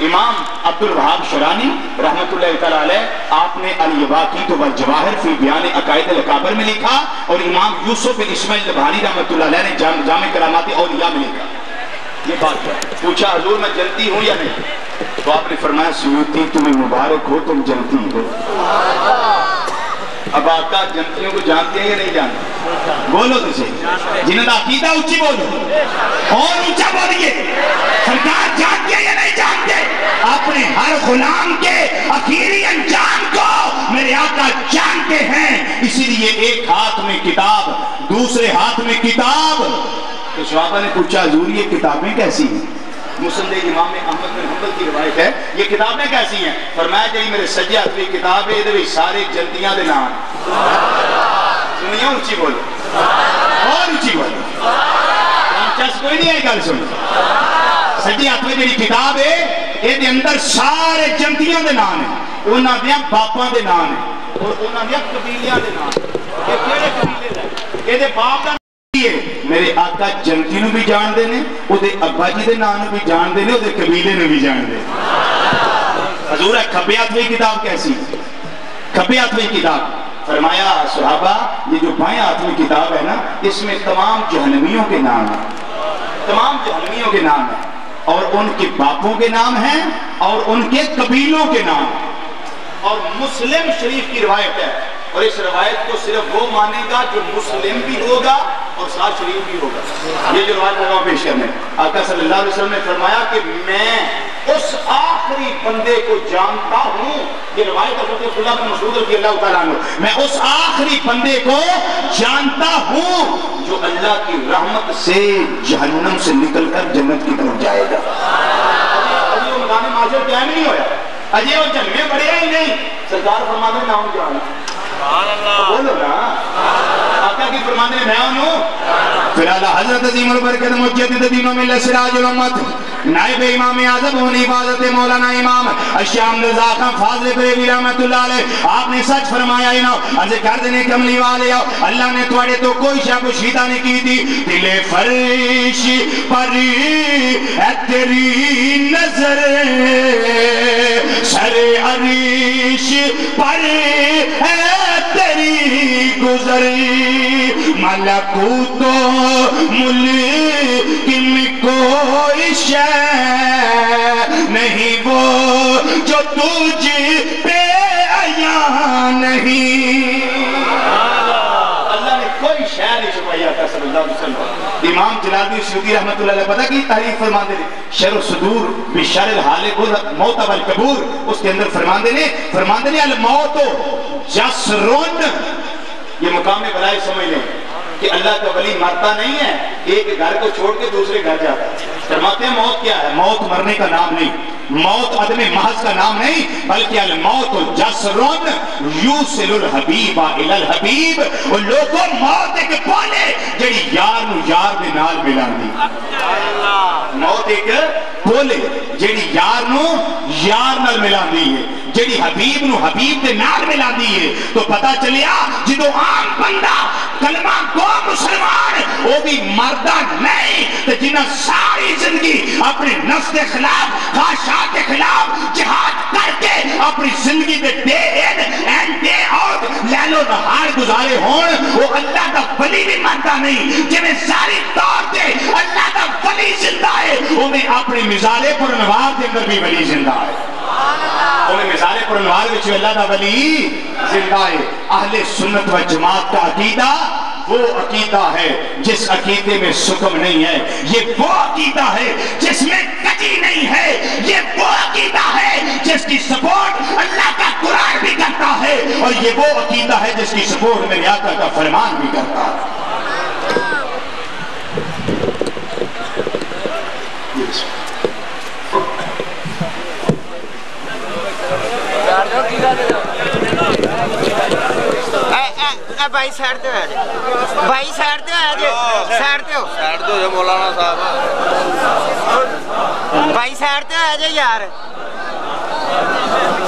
امام عبدالوہاب شرانی رحمت اللہ علیہ آپ نے الیواقیت والجواہر فی بیان عقائد الاکابر میں لکھا، اور امام یوسف بن اسماعیل نبہانی رحمت اللہ علیہ نے جامع کرامات اولیاء میں لکھا۔ یہ بات ہے، پوچھا حضور میں جنتی ہوں یا نہیں؟ تو آپ نے فرمایا سیوطی تمہیں مبارک ہو، تم جنتی ہو۔ اب آقا جنتیوں کو جانتے ہیں یا نہیں جانتے؟ بولو تجھے جنہوں نے عقیدہ اونچی بولو اور اونچا بولیے، سرکار جانتے ہیں یا نہیں جانتے؟ اپنے ہر غلام کے اخیری انجام کو میرے آقا جانتے ہیں، اسی لیے ایک ہاتھ میں کتاب دوسرے ہاتھ میں کتاب۔ تو صحابہ نے پوچھا حضور یہ کتابیں کیسی ہیں؟ مسند امام احمد بن حنبل کی روایت ہے، یہ کتابیں کیسی ہیں؟ فرمایا جی میرے سجے ہاتھ میں کتاب ہے، ادھر سارے جنتیاں دے نام سنیے، اونچی بولو اور اونچی بولو، چس کوئی نہیں ہے گل سن۔ سجے ہاتھ میں جی کتاب ہے، یہ اندر سارے جنتیاں دے نام ہیں، انہاں دیاں باپاں دے نام ہیں اور انہاں دیاں قبیلیاں دے نام ہیں۔ یہ کیڑے قبیلے دے؟ یہ دے باپ دا میرے آقا جنتی نو بھی جان دے نے، او دے ابا جی دے نام بھی جان دے نے، او دے قبیلے نو بھی جان دے۔ حضور ہے کھبے ہاتھ میں کتاب کیسی؟ کھبے ہاتھ میں کتاب فرمایا صحابہ یہ جو بائیں ہاتھ میں کتاب ہے نا، اس میں تمام جہنمیوں کے نام ہیں، تمام جہنمیوں کے نام ہیں، اور ان کے باپوں کے نام ہیں اور ان کے قبیلوں کے نام ہیں۔ اور مسلم شریف کی روایت ہے، اور اس روایت کو صرف وہ مانے گا جو مسلم بھی ہوگا اور ساتھ شریف بھی ہوگا۔ یہ جو روایت لگا پیش کرنے، آقا صلی اللہ علیہ وسلم نے فرمایا کہ میں اس آخری بندے کو جانتا ہوں، یہ روایت حضرت عبداللہ بن مسعود رضی اللہ تعالیٰ عنہ، میں اس آخری بندے کو جانتا ہوں جو اللہ کی رحمت سے جہنم سے نکل کر جنت کی طرف جائے گا۔ ابھی وہ میدان معاشر قائم نہیں ہویا، اجے وہ جنمے پڑے ہی نہیں، سرکار فرماتے نام جانا بولو نا آقا کی فرمانے میں ہوں پھر اللہ حضرت عظیم البرکت مجدد دین و ملت سراج الامت نائب امام اعظم ہونی حفاظت مولانا امام الشام رضا خان فاضل بریلوی رحمت اللہ علیہ آپ نے سچ فرمایا ہی نا عرض کر دینے کملی والے اللہ نے تھوڑے تو کوئی شاہ کو شیطہ نہیں کی تھی دل فرش پر ہے تیری نظر سر عریش پر ہے تیری گزر ملکوت و ملک میں کوئی شے نہیں وہ جو تجھ پہ عیاں نہیں اللہ نے کوئی شے نہیں چھپایا تھا صلی اللہ علیہ وسلم امام جلال الدین سیوطی رحمت اللہ علیہ پتہ کی تعریف فرماندے نے شر الصدور بشر الحالق موت والقبور اس کے اندر فرماندے نے الموت جسرن یہ مقام بلائی سمجھ لیں کہ اللہ کا ولی مرتا نہیں ہے ایک گھر کو چھوڑ کے دوسرے گھر جاتا ہے فرماتے ہیں موت کیا ہے موت مرنے کا نام نہیں موت عدم محض کا نام نہیں بلکہ الموت جسرن یوصل الحبیب الی الحبیب اور لوگوں موت ایک پالے جڑی یار نو یار دے نال ملاندی موت ایک پولے جڑی یار نو یار نال ملاندی ہے جڑی حبیب نو حبیب دے نال ملاندی ہے تو پتہ چلیا جدو عام بندہ کلمہ کو مسلمان وہ بھی مردہ نہیں تو جنہ ساری زندگی اپنے نفس کے خلاف خواہشات کے خلاف جہاد کر کے اپنی زندگی دے day in and day out لیل و نہار گزارے ہون وہ اللہ کا ولی بھی مردہ نہیں جنہیں ساری طور دے اللہ کا ولی زندہ ہے انہیں اپنی مزالے پر انوار دے اندر بھی ولی زندہ ہے انہیں مزالے پر انوار بچے اللہ کا ولی زندہ ہے اہل سنت و جماعت کا عقیدہ وہ عقیدہ ہے جس عقیدے میں سکم نہیں ہے یہ وہ عقیدہ ہے جس میں کجی نہیں ہے یہ وہ عقیدہ ہے جس کی سپورٹ اللہ کا قرآن بھی کرتا ہے اور یہ وہ عقیدہ ہے جس کی سپورٹ میرے آقا کا فرمان بھی کرتا ہے بھائی سائڈ تے آجے بھائی سائڈ تے آجے سائڈ تے ہو مولانا صاحب بھائی سائڈ تے آجے یار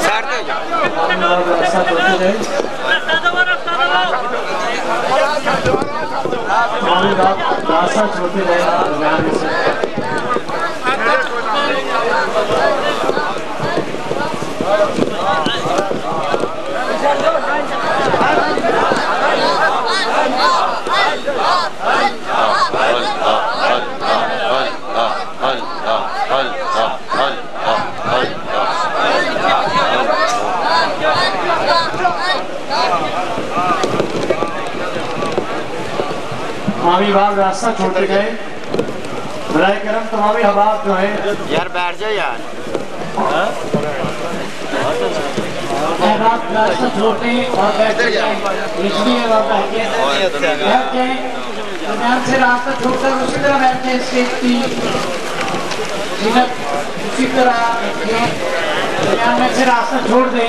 سائڈ تے تمامی باب راستہ چھوڑتے گئے برائے کرم تمامی حباب جو ہیں یار بیٹھ جائے یار احباب راستہ چھوڑتے ہیں اور بیٹھ جائیں اس لیے بیٹھ جائیں درمیان سے راستہ چھوڑ کر اسی طرح بیٹھ جائیں اسٹیج کی اسی طرح درمیان میں سے راستہ چھوڑ دیں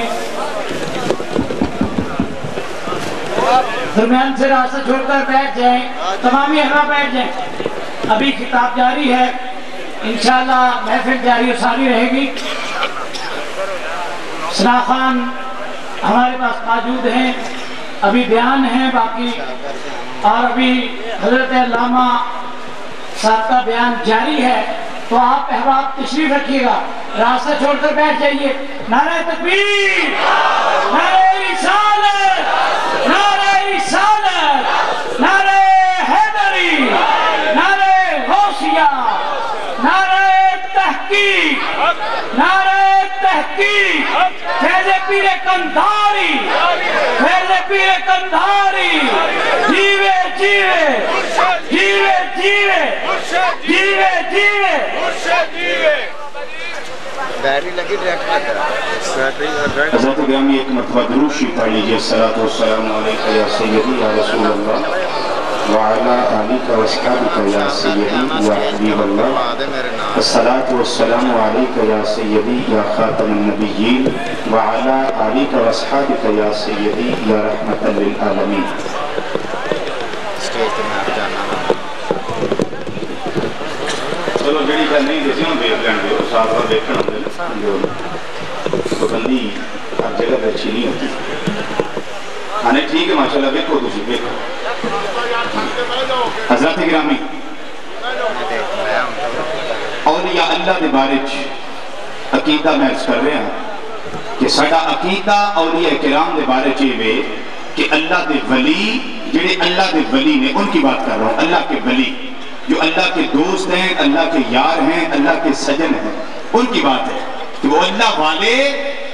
درمیان سے راستہ چھوڑ کر بیٹھ جائیں تمامی احباب بیٹھ جائیں ابھی خطاب جاری ہے انشاءاللہ محفل جاری و ساری رہے گی ثنا خان ہمارے پاس موجود ہیں ابھی بیان ہیں باقی اور ابھی حضرت علامہ صاحب کا بیان جاری ہے تو آپ احباب تشریف رکھیے گا راستہ چھوڑ کر بیٹھ جائیے نعرہ تکبیر نعرہ رسالت نعرہ رسالت نعرہ حیدری نعرہ غوثیہ نعرہ تحقیق نعرہ تحقیق فیض پیر کندھاری فیض پیر کندھاری جیوے جیوے جیوے جیوے جیوے جیوے بیٹری لگی ڈائریکٹ حضرت گرامی ایک مرتبہ درود شریف پڑھ لیجئے الصلوۃ والسلام علیکہ یا سیدی یا رسول اللہ وعلى آلك وأصحابك يا سيدي يا حبيب الله الصلاة والسلام عليك يا سيدي يا خاتم النبيين وعلى آلك وأصحابك يا سيدي يا رحمة للعالمين. چلو جڑی گل نہیں دسی ہوں دیکھ لین گے ساتھ میں دیکھنا ہوندے نا پابندی ہر جگہ پہ اچھی نہیں ہوتی. ہاں ٹھیک ہے ماشاءاللہ دیکھو تسی دیکھو حضرت گرامی اولیاء اللہ دے بارے عقیدہ میں عرض کر رہے ہیں کہ ساڈا عقیدہ اولیاء کرام دے بارے چیوے کہ اللہ دے ولی جڑے اللہ دے ولی نے ان کی بات کر رہا ہوں. اللہ کے ولی جو اللہ کے دوست ہیں, اللہ کے یار ہیں, اللہ کے سجن ہیں, ان کی بات ہے کہ وہ اللہ والے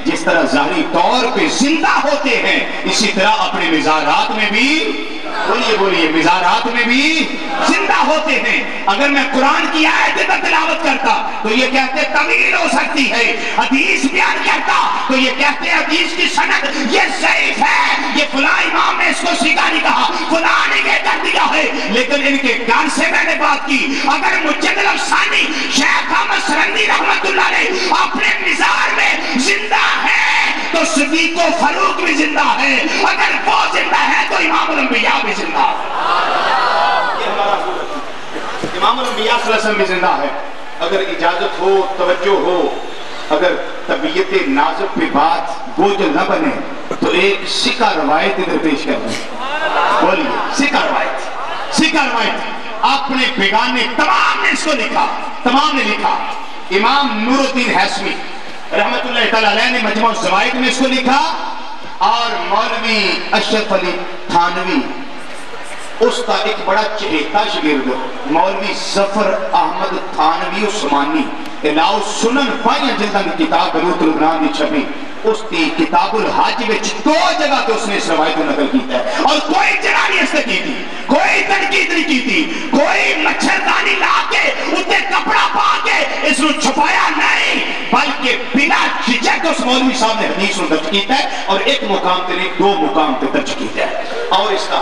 جس طرح ظاہری طور پہ زندہ ہوتے ہیں اسی طرح اپنے مزارات میں بھی بولیے مزارات میں بھی زندہ ہوتے ہیں. اگر میں قرآن کی آیت پر تلاوت کرتا تو یہ کہتے طویل ہو سکتی ہے, حدیث بیان کرتا تو یہ کہتے حدیث کی سند یہ ضعیف ہے, یہ فلاں امام نے اس کو سیکھا نہیں کہا, فلاں نے یہ کر دیا ہے. لیکن ان کے گھر سے میں نے بات کی, اگر مجدد الافسانی شیخ احمد سرندی رحمت اللہ علیہ اپنے مزار میں زندہ ہے تو صدیق و فاروق بھی زندہ ہے, اگر وہ زندہ ہے تو امام الانبیاء بھی زندہ ہے. امام الانبیاء صلی اللہ علیہ وسلم بھی زندہ ہے. اگر اجازت ہو, توجہ ہو, اگر طبیعت نازک پہ بات بوجھ نہ بنے تو ایک سکہ روایت ادھر پیش کر دیں. بولیے سکہ روایت. سکہ روایت اپنے بیگانے تمام نے اس کو لکھا, تمام نے لکھا. امام نور الدین حیثمی رحمت اللہ تعالیٰ علیہ نے مجموع الزوائد میں اس کو لکھا, اور مولوی اشرف علی تھانوی اس کا ایک بڑا چہیتا شگرد مولوی ظفر احمد تھانوی عثمانی علاؤ سنن پائیں جلدہ کی کتاب بروت لبنان دی چھپی, اس کی کتاب الحاج میں دو جگہ تو اس نے اس روایت کو نقل کیتا ہے, اور کوئی جگہ نہیں اس نے کی تھی, کوئی تنقید نہیں کی تھی, کوئی مچھردانی لا کے اسے کپڑا پا کے اس کو چھپایا نہیں, بلکہ بنا جھجک اس مولوی صاحب نے حدیث کو درج کیتا ہے, اور ایک مقام تے نہیں دو مقام تے درج کیتا ہے. اور اس کا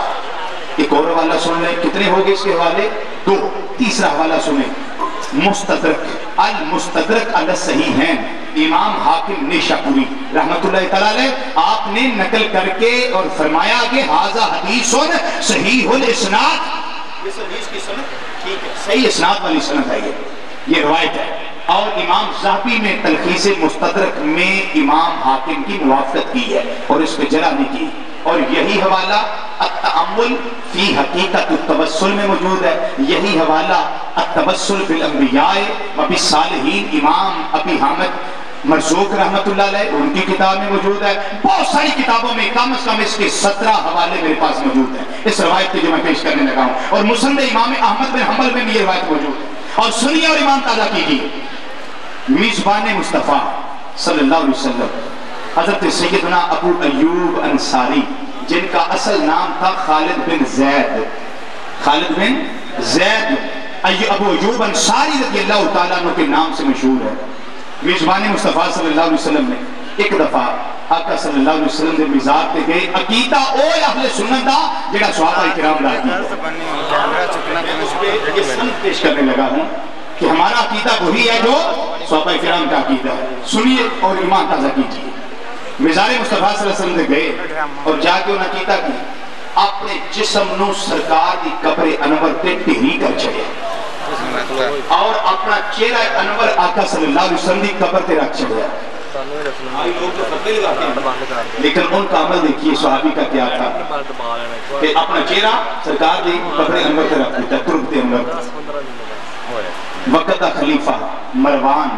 ایک اور حوالہ سن لیں, کتنے ہو گئے اس کے حوالے؟ دو. تیسرا حوالہ سنیں, مستدرک المستدرک علی الصحیحین امام حاکم نیشاپوری رحمت اللہ تعالیٰ علیہ, آپ نے نقل کر کے اور فرمایا کہ ھذا حدیث صحیح الاسناد, اس حدیث کی سند ٹھیک ہے, صحیح اسناد والی سند ہے, یہ روایت ہے. اور امام ذہبی نے تلخیص مستدرک میں امام حاکم کی موافقت کی ہے اور اس پہ جرح نہیں کی, اور یہی حوالہ التأمل فی حقیقت التوسل میں موجود ہے. یہی حوالہ التوسل بالانبیاء و بالصالحین امام ابی حامد مرزوق رحمت اللہ علیہ ان کی کتاب میں موجود ہے. بہت ساری کتابوں میں کم از کم اس کے 17 حوالے میرے پاس موجود ہیں اس روایت کے جو میں پیش کرنے لگا ہوں, اور مسند امام احمد بن حنبل میں بھی یہ روایت موجود ہے. اور سنیے اور ایمان تازہ کیجیے. میزبان مصطفیٰ صلی اللہ علیہ وسلم حضرت سیدنا ابو ایوب انصاری جن کا اصل نام تھا خالد بن زید, خالد بن زید ابو ایوب انصاری رضی اللہ تعالیٰ عنہ کے نام سے مشہور ہے. میزبان مصطفیٰ صلی اللہ علیہ وسلم نے ایک دفعہ آقا صلی اللہ علیہ وسلم نے مزار پہ گئے. عقیدہ اوہ اہل سنت دا جڑا صحابہ کرام دا عقیدہ یہ سن پیش کرنے لگا ہوں کہ ہمارا عقیدہ وہی ہے جو صحابہ کرام کا عقیدہ ہے. سنیے اور ایمان تازہ کیجیے. مزار مصطفیٰ صلی اللہ علیہ وسلم نے گئے اور جا کے انہوں نے عقیدہ کی, اپنے جسم نو سرکار دی قبر انور تے ٹہری کر چڑھے اور اپنا چہرہ انور آقا صلی اللہ علیہ وسلم دی قبر تے رکھ چڑھے. لیکن ان کا عمل دیکھیے صحابی کا کیا تھا کہ اپنا چہرہ سرکار دی قبر انور تے رکھ دیتا, ترک تے انور. وقت خلیفہ مروان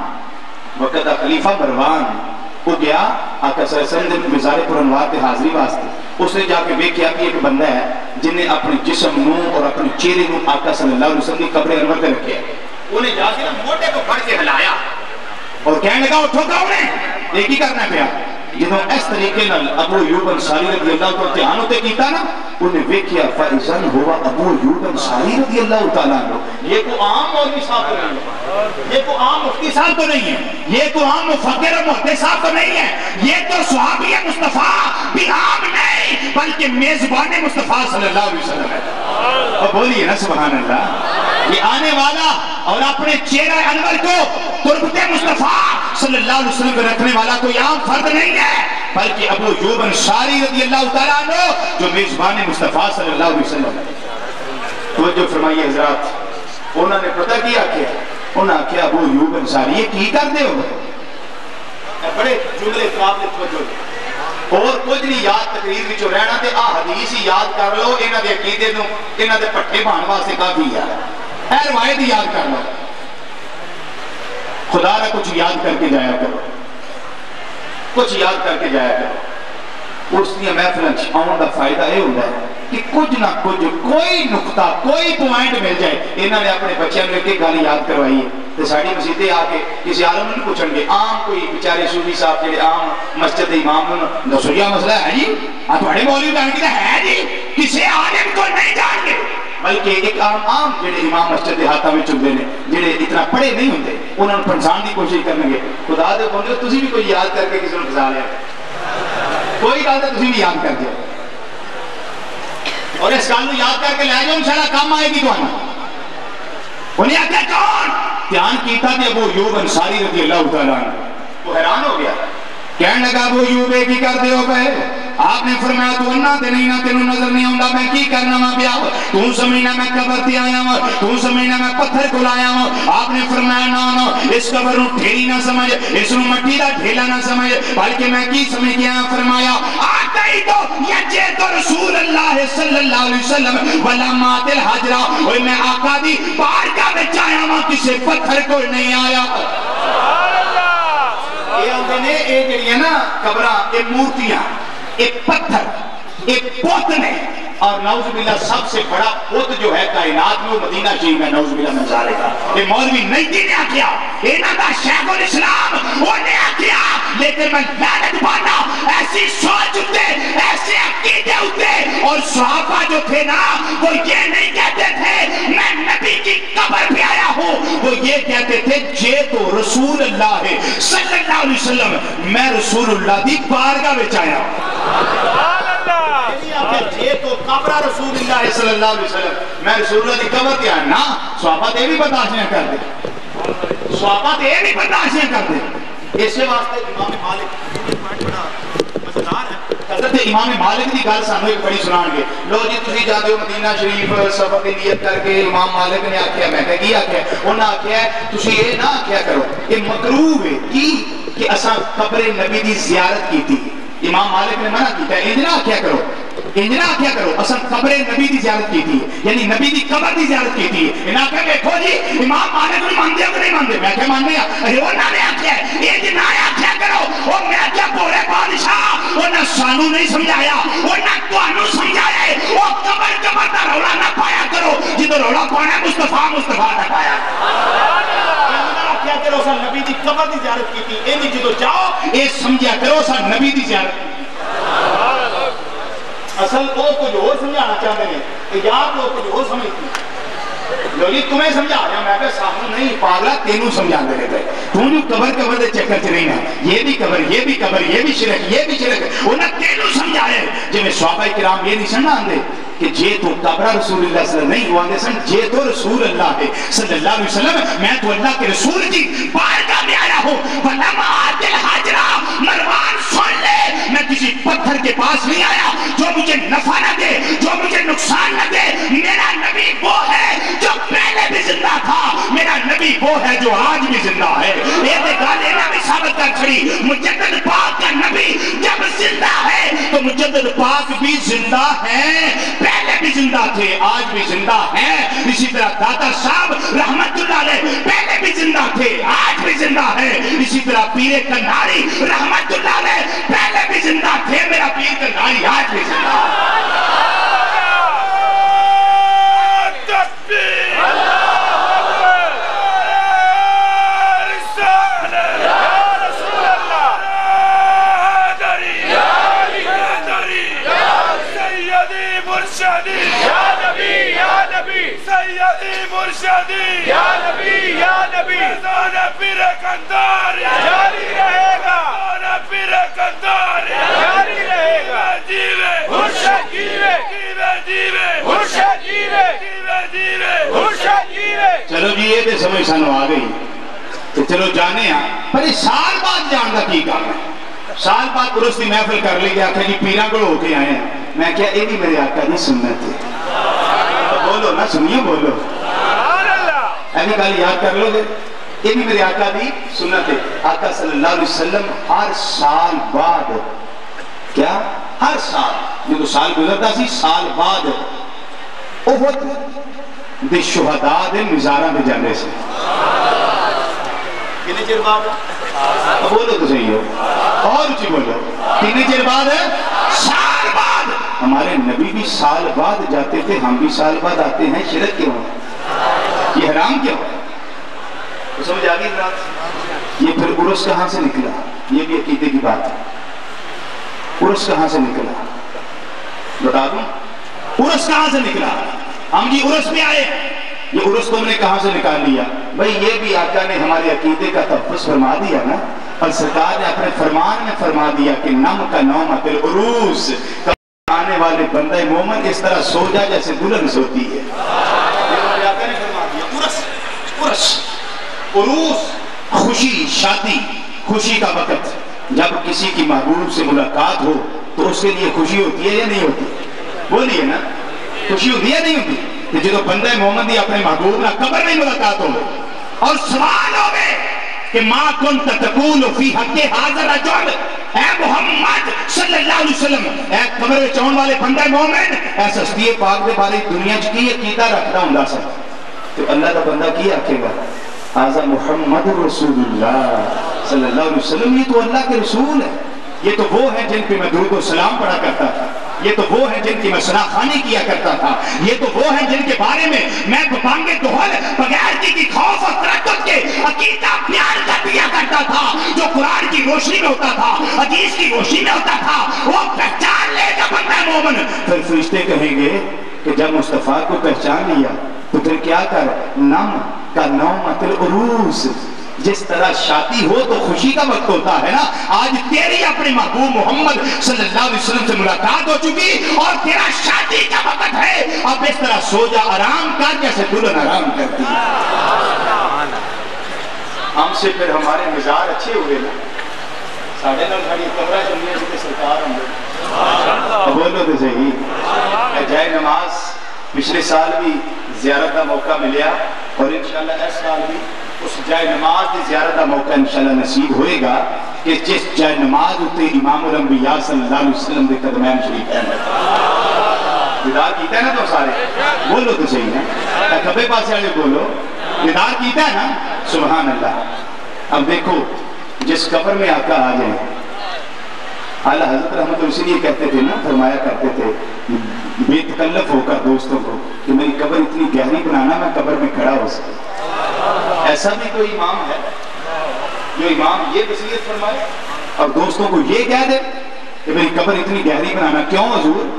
وہ گیا آقا صلی اللہ علیہ وسلم مزار پر انوار تے حاضری واسطے. اس نے جا کے دیکھا کہ ایک بندہ ہے جن نے اپنے جسم نو اور اپنے چہرے نو آقا صلی اللہ علیہ وسلم کی قبر انور تے رکھے. انہیں جا کے موٹے کو پھڑ کے ہلایا اور کہنے لگا اٹھو گا, انہیں ایک ہی کرنا پیا. جنہوں اس طریقے نال ابو ایوب انصاری رضی اللہ کو امتحان ہوتے کیتا نا, انہیں ویکھیا فائزن ہوا ابو ایوب انصاری رضی اللہ تعالیٰ عنہ. یہ کو عام مولوی صاحب تو نہیں ہے, یہ کو عام مفتی صاحب تو نہیں ہے, یہ کو عام مفکر اور محدث صاحب تو نہیں ہے, یہ تو صحابی مصطفیٰ بھی عام نہیں بلکہ میزبان مصطفیٰ صلی اللہ علیہ وسلم ہے. اور بولیے نا سبحان اللہ. یہ آنے والا اور اپنے چہرہ انور کو تربت مصطفیٰ صلی اللہ علیہ وسلم کو رکھنے والا کوئی عام فرد نہیں ہے، بلکہ ابو ایوب انصاری رضی اللہ تعالیٰ عنہ جو میزبان مصطفیٰ صلی اللہ علیہ وسلم. توجہ فرمائیے حضرات، انہوں نے پتہ کیا کیا؟ انہوں نے کیا ابو ایوب انصاری یہ کی کر دے ہو؟ بڑے جملے قابل توجہ اور کچھ نہیں یاد تقریر میں جو رہنا تے حدیث ہی یاد کر لو، انہاں دے عقیدے نو انہاں دے پٹھے بہان واسطے کافی ہے. اے روایت ہی یاد کر لو، خدا را کچھ یاد کر کے جایا کرو، کچھ یاد کر کے جایا کرو. اس لیے محفل آن دا فائدہ یہ ہوتا ہے کہ کچھ نہ کچھ کوئی نقطہ کوئی پوائنٹ مل جائے. انہوں نے اپنے بچوں نے ایک گل یاد کروائی ہے تو ساری مسجدیں آ کے کسی عالم نہیں پوچھیں گے، عام کوئی بیچارے صوفی صاحب جڑے عام مسجد امام نے دسو جی مسئلہ ہے جی تھوڑے مولوی جان کے ہے جی، کسی عالم کو نہیں جان گے، بلکہ ایک عام جڑے امام مسجد ہاتھوں میں چلتے ہیں جڑے اتنا پڑھے نہیں ہوتے انہوں نے پہچان کی کوشش کریں گے. خدا دے بندے تسی بھی کوئی یاد کر کے کسی نے پھسا لیا، کوئی گل تو تسی بھی یاد کر دو اور اس گل کو یاد کر کے لے جاؤ، انشاءاللہ کام آئے گی. تو انہیں آکھیا کون دھیان کیتا تے ابو ایوب انصاری رضی اللہ تعالیٰ عنہ. وہ حیران ہو گیا، کہنے لگا ابو ایوب کی کر دے ہو پہ؟ آپ نے فرمایا تو انہا تے نہیں نہ تینوں نظر نہیں آؤں میں کی کرنا ماں پیا، تو سمجھنا میں قبر تے آیا ہوں، تو سمجھنا میں پتھر کو لایا ہوں. آپ نے فرمایا نا اس قبر نو ڈھیری نہ سمجھ، اس نو مٹی دا ڈھیلا نہ سمجھ، بلکہ میں کی سمجھ گیا. فرمایا آتائی تو یجے تو رسول اللہ صلی اللہ علیہ وسلم ولامات الحجرہ، اور میں آقا دی بارگاہ میں چاہیا ہوں کسی پتھر کو نہیں آیا. یہ آتے نے ایک جڑی ہے نا قبرہ، ایک مورتیاں، ایک پتھر، ایک بت نے، اور نعوذ باللہ سب سے بڑا بت جو ہے کائنات میں وہ مدینہ شریف میں نعوذ باللہ منظارے کا. یہ مولوی نجدی نے آکھیا، انہاں دا شیخ الاسلام وہ نے آکھیا، لیکن میں لعنت پانا ایسی سوچ ہوتے، ایسے عقیدے ہوتے. اور صحابہ جو تھے نا وہ یہ نہیں کہتے تھے میں نبی کی قبر پہ آیا ہوں، وہ یہ کہتے تھے جے تو رسول اللہ ہے صلی اللہ علیہ وسلم، میں رسول اللہ دی بارگاہ میں آیا ہوں. جے تو قبر رسول اللہ صلی اللہ علیہ وسلم، میں رسول اللہ دی قبر پہ آیا نا. صحابہ تے بھی برداشت نہ کر دے، صحابہ تے بھی برداشت نہ کر دے. اسی واسطے امام مالک بڑا مزدار ہے. حضرت امام مالک دی گل سانو ایک بڑی سنان گے، لو جی تسی جاتے ہو مدینہ شریف سفر کی نیت کر کے. امام مالک نے آکھیا، میں کہا کی آکھیا؟ انہوں نے آکھیا تسی یہ نہ آکھیا کرو یہ مکروہ ہے کی کہ اساں قبر نبی دی زیارت کی تھی. امام مالک نے منع کیتا ہے، انجنا آکھیا کرو، انجنا آکھیا کرو اساں قبر نبی دی زیارت کی تھی، یعنی نبی دی قبر دی زیارت کی تھی. انہاں کہا دیکھو جی امام مالک نے مانتے ہو کہ نہیں مانتے؟ میں کہا مانتے ہیں. ارے انہوں نے آکھیا انجنا آکھیا کرو. اور میں کہا بولے بادشاہ انہوں سانو نہیں سمجھایا، انہوں توانو سمجھایا. وہ قبر قبر دا رولا نہ پایا کرو، جدو رولا پانا ہے مصطفیٰ مصطفیٰ نہ پایا کرو. سا نبی دی قبر دی زیارت کی تھی، اینی جدو جاؤ اے سمجھا کرو سا نبی دی زیارت کی. اصل وہ کچھ اور سمجھانا چاہتے ہیں، یاد لوگ کچھ اور سمجھتے ہیں. لو جی تمہیں سمجھا رہا میں کہ سامنے نہیں پاگلا تینوں سمجھا دے رہے تھے. تم جو قبر دے چکر چ رہی نا، یہ بھی قبر یہ بھی قبر یہ بھی شرک یہ بھی شرک، انہیں تینوں سمجھائے. جی میں صحابہ کرام یہ نہیں سمجھا آندے کہ جے تو قبر رسول اللہ صلی اللہ علیہ وسلم نہیں ہوا سن، جے تو رسول اللہ ہے صلی اللہ علیہ وسلم، میں تو اللہ کے رسول کی بارگاہ میں آیا ہوں. ولامات الحجرہ، مروان سن لے، میں کسی پتھر کے پاس نہیں آیا جو مجھے نفع نہ دے، جو مجھے نقصان نہ دے. میرا نبی وہ ہے جو پہلے بھی زندہ تھا، میرا نبی وہ ہے جو آج بھی زندہ ہے. یہ گالے نہ بھی ثابت کر چھڑی، مجدد پاک کا نبی جب زندہ ہے تو مجدد پاک بھی زندہ ہے، پہلے بھی زندہ تھے آج بھی زندہ ہیں. اسی طرح داتا صاحب رحمت اللہ علیہ پہلے بھی زندہ تھے آج بھی زندہ ہے. اسی طرح پیر کناری رحمت اللہ علیہ پہلے بھی زندہ تھے، میرا پیر کناری آج بھی زندہ ہے. سیدی مرشدی یا نبی یا نبی، سونا پیر کنداری جاری رہے گا، سونا پیر کنداری جاری رہے گا. جیوے مرشد جیوے، جیوے جیوے مرشد جیوے. سمجھ سانو آ گئی تو چلو جانے ہاں پر یہ سال بعد جان کا کی کام ہے سال بعد عرس کی محفل کر لی آخر جی پیرا کو ہو کے آئے ہیں میں کیا یہ بھی میرے آقا کی سنت ہے بولو نا سنیے بولو ایسی گل یاد کر لو گے یہ بھی میرے آقا کی سنت ہے آقا صلی اللہ علیہ وسلم ہر سال بعد کیا ہر سال جو سال گزرتا سی سال بعد احد دے شہداء دے مزاراں دے جاندے سے کتنے چیر بعد بولو تو صحیح ہو اور اچھی بولو کتنے چیر بعد سال بعد ہمارے نبی بھی سال بعد جاتے تھے ہم بھی سال بعد آتے ہیں شرک کیوں یہ حرام کیوں تو سمجھ آگئی بات یہ پھر عرس کہاں سے نکلا یہ بھی عقیدے کی بات ہے عرس کہاں سے نکلا بتا دوں عرس کہاں سے نکلا ہم جی عرس میں آئے یہ عرس کو ہم نے کہاں سے نکال لیا بھئی یہ بھی آقا نے ہمارے عقیدے کا تحفظ فرما دیا نا اور سرکار نے اپنے فرمان میں فرما دیا کہ نم کا نومت العروس آنے والے بندہ مومن اس طرح سو جا جیسے دلہن سوتی ہے یہ ہمارے آقا نے فرما دیا عرس عروس خوشی شادی خوشی کا وقت جب کسی کی محبوب سے ملاقات ہو تو اس کے لیے خوشی ہوتی ہے یا نہیں ہوتی بولیے نا خوشی ہوتی ہے نہیں ہوتی کہ جدو بندہ مومن دی اپنے محبوب نہ قبر میں ملاقات ہو اور سوال ہوگے کہ ما کنت تقول فی حق حاضر رجل اے محمد صلی اللہ علیہ وسلم اے قبر میں چون والے بندہ مومن اے سستی پاک دے بارے دنیا کی عقیدہ رکھنا ہوں سا تو اللہ کا بندہ کی آکھے گا حاضر محمد رسول اللہ صلی اللہ علیہ وسلم یہ تو اللہ کے رسول ہے یہ تو وہ ہے جن پہ میں درود و سلام پڑھا کرتا تھا یہ تو وہ ہے جن کی میں ثنا خوانی کیا کرتا تھا یہ تو وہ ہے جن کے بارے میں میں بانگے دہل بغیر کی خوف اور تردد کے عقیدہ بیان کر دیا کرتا تھا جو قرآن کی روشنی میں ہوتا تھا حدیث کی روشنی میں ہوتا تھا وہ پہچان لے گا بندہ مومن پھر فرشتے کہیں گے کہ جب مصطفیٰ کو پہچان لیا تو پھر کیا کر نم کا نومت العروس جس طرح شادی ہو تو خوشی کا وقت ہوتا ہے نا آج تیری اپنے محبوب محمد صلی اللہ علیہ وسلم سے ملاقات ہو چکی اور تیرا شادی کا وقت ہے اب اس طرح سو جا آرام کر جیسے دلہن آرام کرتی ہے ہم سے پھر ہمارے مزار اچھے ہوئے نا ساڑھے نال گھڑی کمرہ چلیے جیسے سرکار ہم بولو تو صحیح جائے نماز پچھلے سال بھی زیارت کا موقع ملیا اور انشاءاللہ اس سال بھی اس جائے نماز کی زیارت کا موقع انشاءاللہ نصیب ہوئے گا کہ جس جائے نماز ہوتے امام الانبیاء صلی اللہ علیہ وسلم دے قدمین شریف ہے دیدار کیتا ہے نا تو سارے بولو تو صحیح ہے کبھے پاسے آلے بولو دیدار کیتا ہے نا سبحان اللہ اب دیکھو جس قبر میں آقا آ جائیں اعلیٰ حضرت رحمت اسی لیے کہتے تھے نا فرمایا کرتے تھے بے تکلف ہو کر دوستوں کو کہ میری قبر اتنی گہری بنانا میں قبر میں کھڑا ہو سکتا ایسا بھی کوئی امام ہے جو امام یہ وصیت فرمائے اور دوستوں کو یہ کہہ دے کہ میری قبر اتنی گہری بنانا کیوں حضور